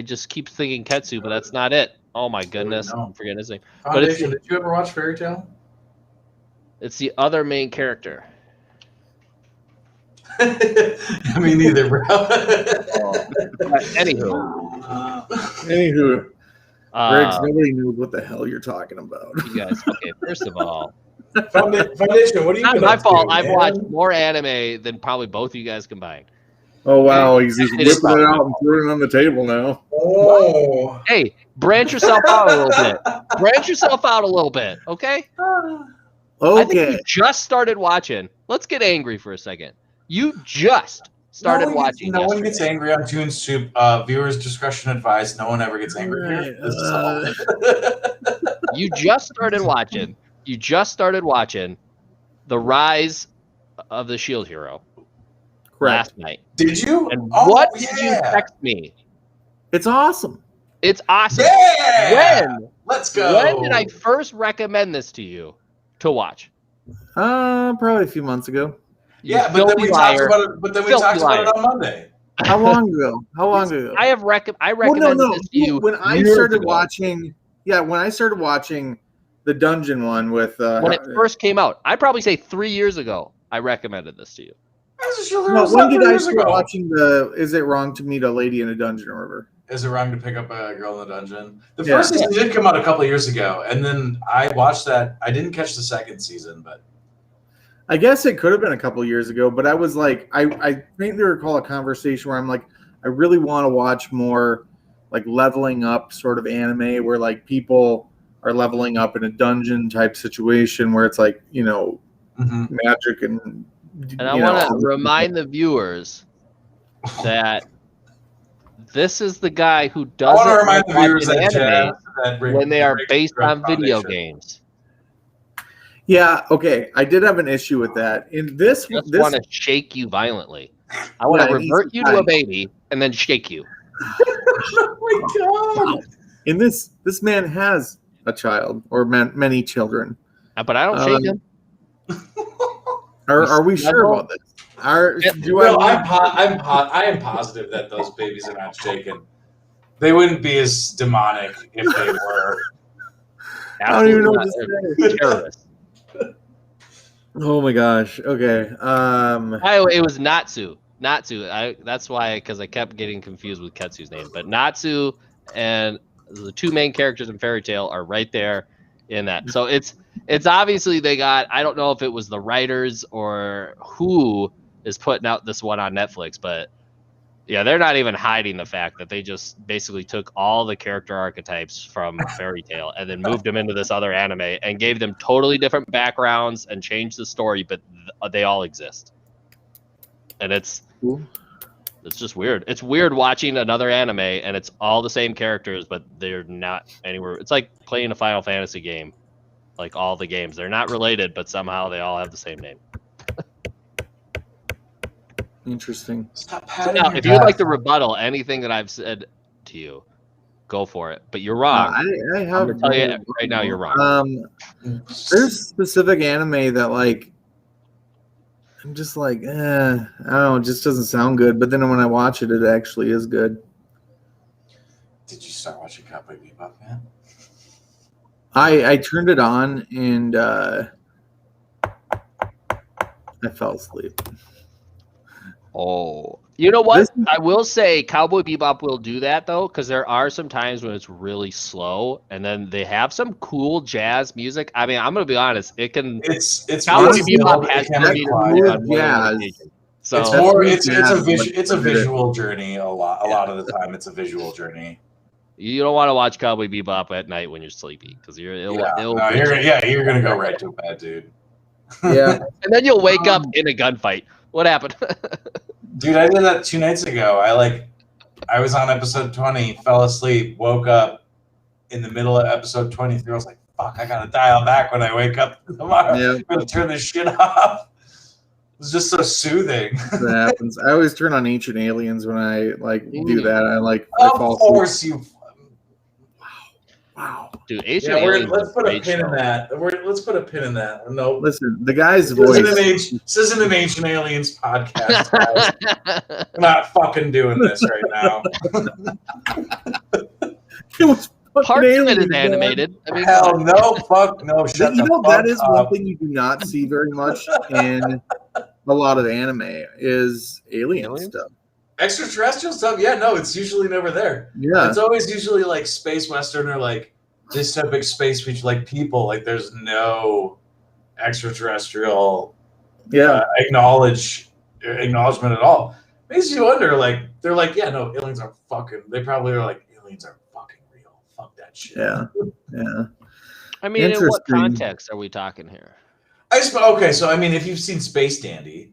Speaker 2: just keep thinking Ketsu, but that's not it. Oh my goodness, I'm forgetting his name.
Speaker 3: Foundation, did you ever watch Fairy Tale?
Speaker 2: It's the other main character.
Speaker 3: Me neither, bro.
Speaker 1: Anywho, Riggs, nobody knows what the hell you're talking about.
Speaker 2: You guys, okay. First of all,
Speaker 3: Foundation, what are you?
Speaker 2: Not my fault. I've watched more anime than probably both of you guys combined.
Speaker 1: Oh wow, he's just whipping it out and throwing it on the table now.
Speaker 3: Oh,
Speaker 2: hey, branch yourself out a little bit. Branch yourself out a little bit, okay?
Speaker 1: Okay.
Speaker 2: I think you just started watching. Let's get angry for a second. You just started watching.
Speaker 3: No one gets angry on Toon Soup. Viewers' discretion advised. No one ever gets angry here.
Speaker 2: You just started watching. You just started watching The Rise of the Shield Hero.
Speaker 1: Correct.
Speaker 2: Last night.
Speaker 3: Did you?
Speaker 2: And what did you text me?
Speaker 1: It's awesome.
Speaker 2: It's awesome.
Speaker 3: Yeah.
Speaker 2: When?
Speaker 3: Let's go.
Speaker 2: When did I first recommend this to you to watch?
Speaker 1: Probably a few months ago.
Speaker 3: Yeah, but then we talked about it. But then we talked about it on Monday.
Speaker 1: How long ago?
Speaker 2: I recommended this to you.
Speaker 1: When I started watching, when I started watching the dungeon one with
Speaker 2: when it first came out, I'd probably say 3 years ago. I recommended this to you.
Speaker 1: When did I start watching the Is It Wrong to Meet a Lady in a Dungeon River?
Speaker 3: Is it wrong to pick up a girl in the dungeon? The first season did come out a couple of years ago, and then I watched that. I didn't catch the second season, but
Speaker 1: I guess it could have been a couple years ago, but I was like, I faintly recall a conversation where I'm like, I really want to watch more like leveling up sort of anime where like people are leveling up in a dungeon type situation where it's like, you know, magic and
Speaker 2: I want to remind the viewers that this is the guy who doesn't
Speaker 3: remind the viewers
Speaker 2: watch
Speaker 3: that
Speaker 2: anime when they are based on video games.
Speaker 1: Yeah, okay. I did have an issue with that. In this,
Speaker 2: I just want to shake you violently. I want to revert you to a baby and then shake you.
Speaker 3: Oh my god!
Speaker 1: In this man has a child or many children,
Speaker 2: but I don't shake him.
Speaker 1: Are we sure about this? I
Speaker 3: am positive that those babies are not shaken. They wouldn't be as demonic if they were.
Speaker 1: I don't even know what to say. Terrorists. Oh my gosh. Okay.
Speaker 2: It was Natsu. Natsu. That's why, because I kept getting confused with Ketsu's name. But Natsu and the two main characters in Fairy Tail are right there in that. So it's obviously they got. I don't know if it was the writers or who is putting out this one on Netflix, but yeah, they're not even hiding the fact that they just basically took all the character archetypes from Fairy Tail and then moved them into this other anime and gave them totally different backgrounds and changed the story, but they all exist. And it's just weird. It's weird watching another anime and it's all the same characters, but they're not anywhere. It's like playing a Final Fantasy game, like all the games. They're not related, but somehow they all have the same name.
Speaker 1: Interesting.
Speaker 2: So now, if you'd like to rebuttal anything that I've said to you, go for it. But you're wrong.
Speaker 1: I have
Speaker 2: I'm gonna tell you right now, you're wrong.
Speaker 1: There's specific anime that like I'm just like, I don't know, it just doesn't sound good. But then when I watch it, it actually is good.
Speaker 3: Did you start watching Cowboy Bebop, man?
Speaker 1: I turned it on and I fell asleep.
Speaker 2: Oh, you know what? I will say Cowboy Bebop will do that though, because there are some times when it's really slow, and then they have some cool jazz music. I mean, I'm gonna be honest, it can.
Speaker 3: It's
Speaker 2: Cowboy Bebop has
Speaker 1: jazz.
Speaker 2: So
Speaker 3: it's more. It's a visual journey. A lot of the time, it's a visual journey.
Speaker 2: You don't want to watch Cowboy Bebop at night when you're sleepy, because you're
Speaker 3: gonna go right to bed, dude.
Speaker 1: Yeah,
Speaker 2: and then you'll wake up in a gunfight. What happened?
Speaker 3: Dude, I did that 2 nights ago. I was on episode 20, fell asleep, woke up in the middle of episode 23. I was like, fuck, I gotta dial back when I wake up tomorrow. Yeah. I'm gonna turn this shit off. It was just so soothing.
Speaker 1: That happens. I always turn on Ancient Aliens when I do that.
Speaker 3: Of course you.
Speaker 1: Wow.
Speaker 2: Dude, Ancient Aliens.
Speaker 3: Let's put a pin in that. Let's put a pin in that. No.
Speaker 1: Listen, the guy's voice.
Speaker 3: This isn't an Ancient Aliens podcast, guys. We're not fucking doing this right now.
Speaker 1: It was
Speaker 2: part of it is animated. I mean,
Speaker 3: hell no, fuck no. Shut the fuck
Speaker 1: that is
Speaker 3: up.
Speaker 1: one thing you do not see very much in a lot of anime is alien stuff.
Speaker 3: Extraterrestrial stuff, yeah, no, it's usually never there.
Speaker 1: Yeah,
Speaker 3: it's always usually like space western or like dystopic space feature, like people. Like there's no extraterrestrial, acknowledgement at all. Makes you wonder. Like they're like, yeah, no, aliens are fucking. They probably are like, aliens are fucking real. Fuck that shit.
Speaker 1: Yeah.
Speaker 2: I mean, in what context are we talking here?
Speaker 3: Okay, so I mean, if you've seen Space Dandy,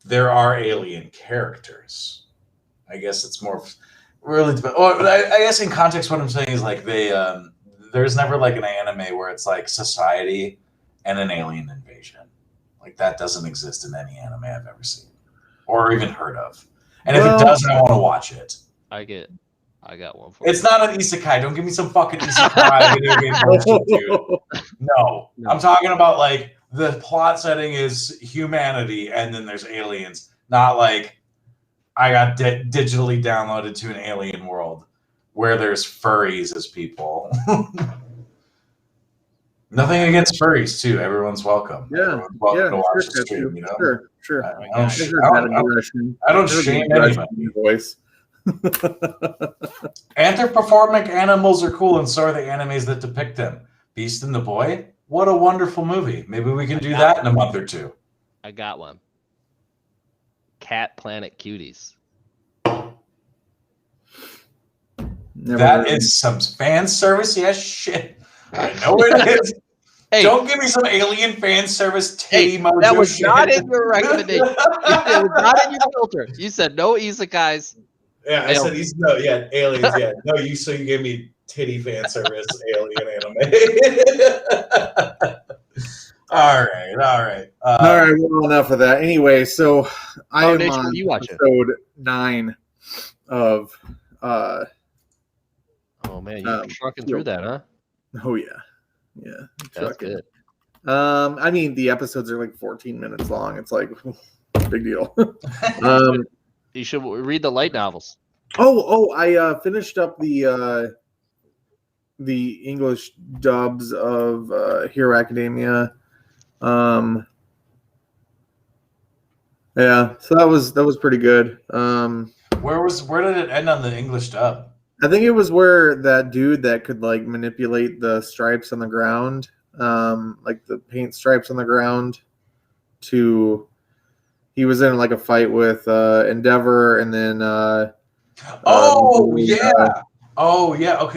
Speaker 3: there are alien characters. I guess it's more really. I guess in context, what I'm saying is like there's never like an anime where it's like society and an alien invasion. Like that doesn't exist in any anime I've ever seen or even heard of. And if it does, I want to watch it.
Speaker 2: I got one for you.
Speaker 3: It's not an isekai. Don't give me some fucking isekai video game bullshit, dude. No, I'm talking about like the plot setting is humanity and then there's aliens, not like I got digitally downloaded to an alien world where there's furries as people. Nothing against furries, too. Everyone's welcome.
Speaker 1: Yeah.
Speaker 3: Everyone's welcome to watch the stream, you know?
Speaker 1: Sure.
Speaker 3: I don't shame anybody.
Speaker 1: Voice.
Speaker 3: Anthropomorphic animals are cool, and so are the animes that depict them. Beast and the Boy? What a wonderful movie. Maybe we can do that in a month or two.
Speaker 2: I got one. Cat Planet Cuties.
Speaker 3: That is some fan service. Yes, shit. I know it is.
Speaker 2: Hey,
Speaker 3: don't give me some alien fan service titty mojo
Speaker 2: that was
Speaker 3: shit.
Speaker 2: not in your recommendation. It was not in your filter. You said no isekais.
Speaker 3: Yeah, I said aliens. Yeah, no, you gave me titty fan service alien anime. all right.
Speaker 1: All right, well, enough of that. Anyway, so I am
Speaker 2: Foundation,
Speaker 1: on
Speaker 2: you watching?
Speaker 1: episode 9 of.
Speaker 2: Oh man, you're trucking through that, huh?
Speaker 1: Oh yeah.
Speaker 2: That's
Speaker 1: Trucking.
Speaker 2: good.
Speaker 1: I mean, the episodes are like 14 minutes long. It's like big deal.
Speaker 2: You should read the light novels.
Speaker 1: I finished up the English dubs of Hero Academia. Yeah, so that was pretty good.
Speaker 3: Where did it end on the English dub?
Speaker 1: I think it was where that dude that could like manipulate the stripes on the ground, like the paint stripes on the ground, he was in like a fight with Endeavor, and then
Speaker 3: okay,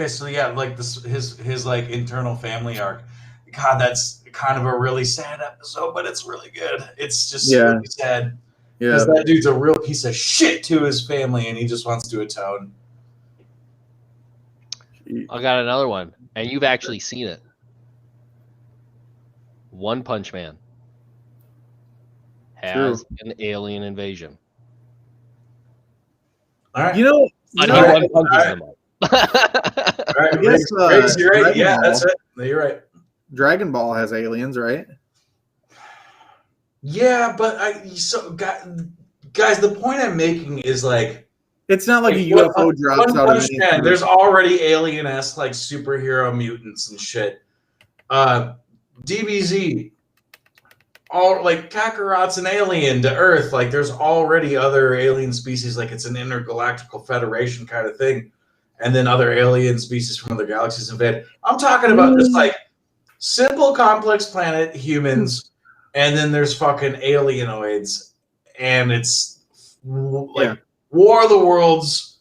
Speaker 3: so yeah, like his like internal family arc. God, that's kind of a really sad episode, but it's really good. It's just really sad because that dude's a real piece of shit to his family, and he just wants to atone.
Speaker 2: I got another one, and you've actually seen it. One Punch Man has an alien invasion.
Speaker 3: All right.
Speaker 1: You know,
Speaker 2: But he one punches them up.
Speaker 3: All right,
Speaker 1: I guess,
Speaker 3: Riggs, you're right. Yeah,
Speaker 1: Ball,
Speaker 3: that's it. No, you're right.
Speaker 1: Dragon Ball has aliens, right?
Speaker 3: Yeah, but guys, the point I'm making is like.
Speaker 1: It's not like a UFO drops out of
Speaker 3: anything. There's already alien-esque like superhero mutants and shit. DBZ, all like Kakarot's an alien to Earth. Like there's already other alien species. Like it's an intergalactical federation kind of thing, and then other alien species from other galaxies invade. I'm talking about just like simple, complex planet humans, and then there's fucking alienoids, and it's like. War of the Worlds,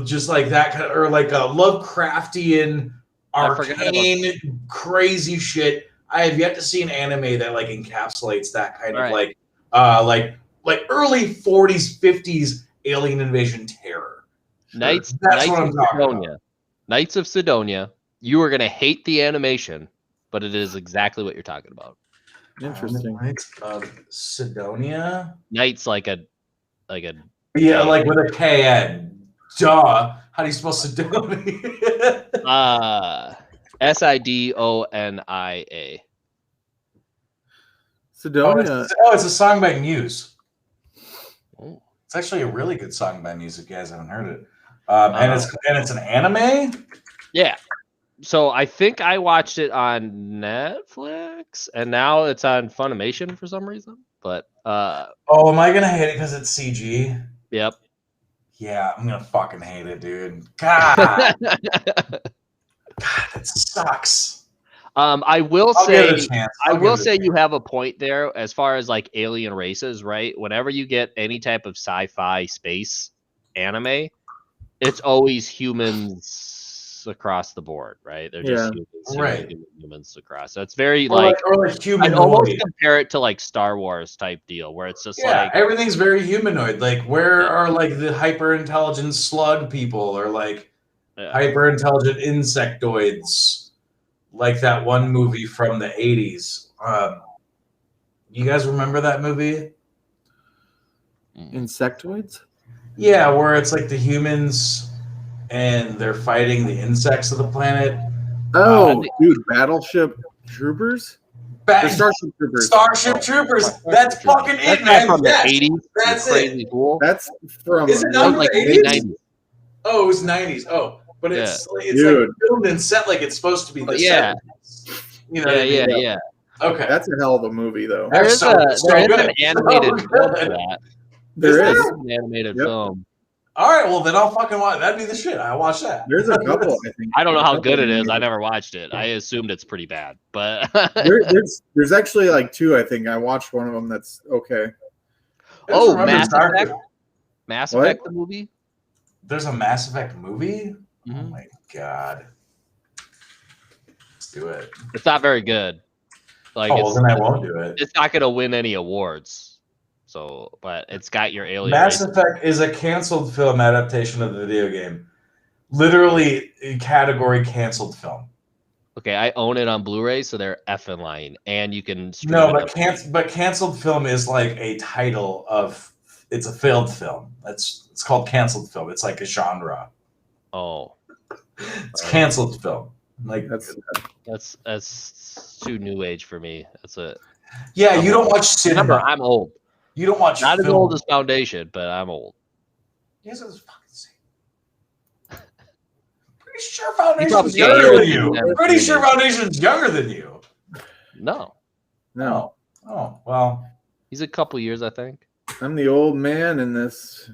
Speaker 3: just like that kind of, or like a Lovecraftian, arcane, crazy shit. I have yet to see an anime that like encapsulates that kind of like early 40s, 50s alien invasion terror.
Speaker 2: Knights of Sidonia. Knights of Sidonia. You are gonna hate the animation, but it is exactly what you're talking about.
Speaker 1: Interesting.
Speaker 3: Knights of Sidonia.
Speaker 2: Knights like a.
Speaker 3: Yeah, like with a KN. Duh. How do you spell Sidonia?
Speaker 2: Sidonia.
Speaker 1: Sidonia.
Speaker 3: It's a song by Muse. It's actually a really good song by Muse if you guys haven't heard it. And it's an anime?
Speaker 2: Yeah. So I think I watched it on Netflix, and now it's on Funimation for some reason. But
Speaker 3: am I gonna hate it because it's CG?
Speaker 2: Yep.
Speaker 3: Yeah, I'm gonna fucking hate it, dude. God, that sucks.
Speaker 2: I will say you have a point there as far as like alien races, right? Whenever you get any type of sci-fi space anime, it's always humans across the board, right? They're just humans across. So it's very like I'd almost compare it to like Star Wars type deal where it's just like
Speaker 3: everything's very humanoid. Like where are like the hyper intelligent slug people or like hyper intelligent insectoids, like that one movie from the 80s. You guys remember that movie?
Speaker 1: Insectoids?
Speaker 3: Yeah, where it's like the humans and they're fighting the insects of the planet.
Speaker 1: Oh, dude, Battleship Troopers? Starship Troopers.
Speaker 3: Starship Troopers. That's fucking it, man.
Speaker 2: From the 80s.
Speaker 3: That's
Speaker 2: crazy cool.
Speaker 1: That's from
Speaker 3: Is it not
Speaker 2: like
Speaker 3: the
Speaker 2: 80s?
Speaker 3: Oh, it was 90s. Oh, but it's like filmed and set like it's supposed to be the 70s. You know
Speaker 2: yeah.
Speaker 3: Okay.
Speaker 1: That's a hell of a movie, though.
Speaker 2: There is an animated film for that.
Speaker 1: There is
Speaker 2: an animated film.
Speaker 3: All right, well then I'll fucking watch. That'd be the shit. I'll watch that.
Speaker 1: There's a couple, I think.
Speaker 2: I don't know how good it is. I never watched it. I assumed it's pretty bad, but
Speaker 1: there's actually like 2. I think I watched one of them. That's okay.
Speaker 2: Oh,
Speaker 3: Remember
Speaker 2: Mass
Speaker 3: Star-
Speaker 2: Effect. Mass
Speaker 1: What?
Speaker 2: Effect, the movie.
Speaker 3: There's a Mass Effect movie. Oh
Speaker 2: Mhm.
Speaker 3: my god. Let's do it.
Speaker 2: It's not very good. Like,
Speaker 3: Oh, well, then I won't do it.
Speaker 2: it's not gonna win any awards. So, but it's got your alien.
Speaker 3: Mass
Speaker 2: race.
Speaker 3: Effect is a canceled film adaptation of the video game. Literally, a category canceled film.
Speaker 2: Okay, I own it on Blu-ray, so they're effing lying, and you can stream
Speaker 3: No,
Speaker 2: it.
Speaker 3: but canceled film is like a title of. It's a failed film. It's called canceled film. It's like a genre.
Speaker 2: Oh,
Speaker 3: It's canceled film. Like
Speaker 2: that's too new age for me. That's a
Speaker 3: yeah, you don't watch cinema.
Speaker 2: remember. I'm old.
Speaker 3: You don't watch
Speaker 2: Not
Speaker 3: film.
Speaker 2: as old as Foundation, but I'm old.
Speaker 3: Yes, it's fucking same. Pretty sure Foundation's
Speaker 2: probably
Speaker 3: younger
Speaker 2: younger
Speaker 3: than you.
Speaker 2: than
Speaker 3: Pretty sure
Speaker 2: Foundation.
Speaker 3: Foundation's younger than you.
Speaker 2: No,
Speaker 1: No,
Speaker 3: Oh, well.
Speaker 2: he's a couple years, I think.
Speaker 1: I'm the old man in this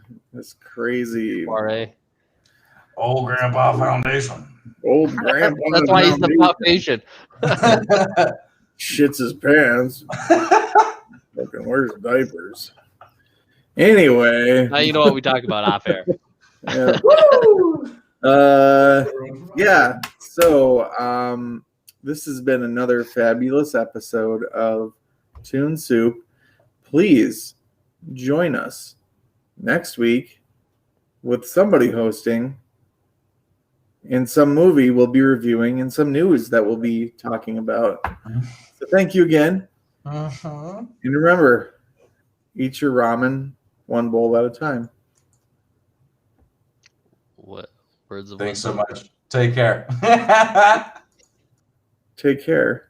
Speaker 1: crazy
Speaker 2: RA.
Speaker 3: Old Grandpa Foundation.
Speaker 1: old grandpa.
Speaker 2: That's why he's the Foundation.
Speaker 1: Shits his pants. Fucking wears diapers. Anyway,
Speaker 2: Now you know what we talk about off air.
Speaker 1: yeah. Yeah. So, this has been another fabulous episode of Toon Soup. Please join us next week with somebody hosting in some movie we'll be reviewing and some news that we'll be talking about. So thank you again. And remember, eat your ramen one bowl at a time.
Speaker 2: What words of
Speaker 3: Thanks so
Speaker 2: wisdom?
Speaker 3: much. Take care.
Speaker 1: Take care.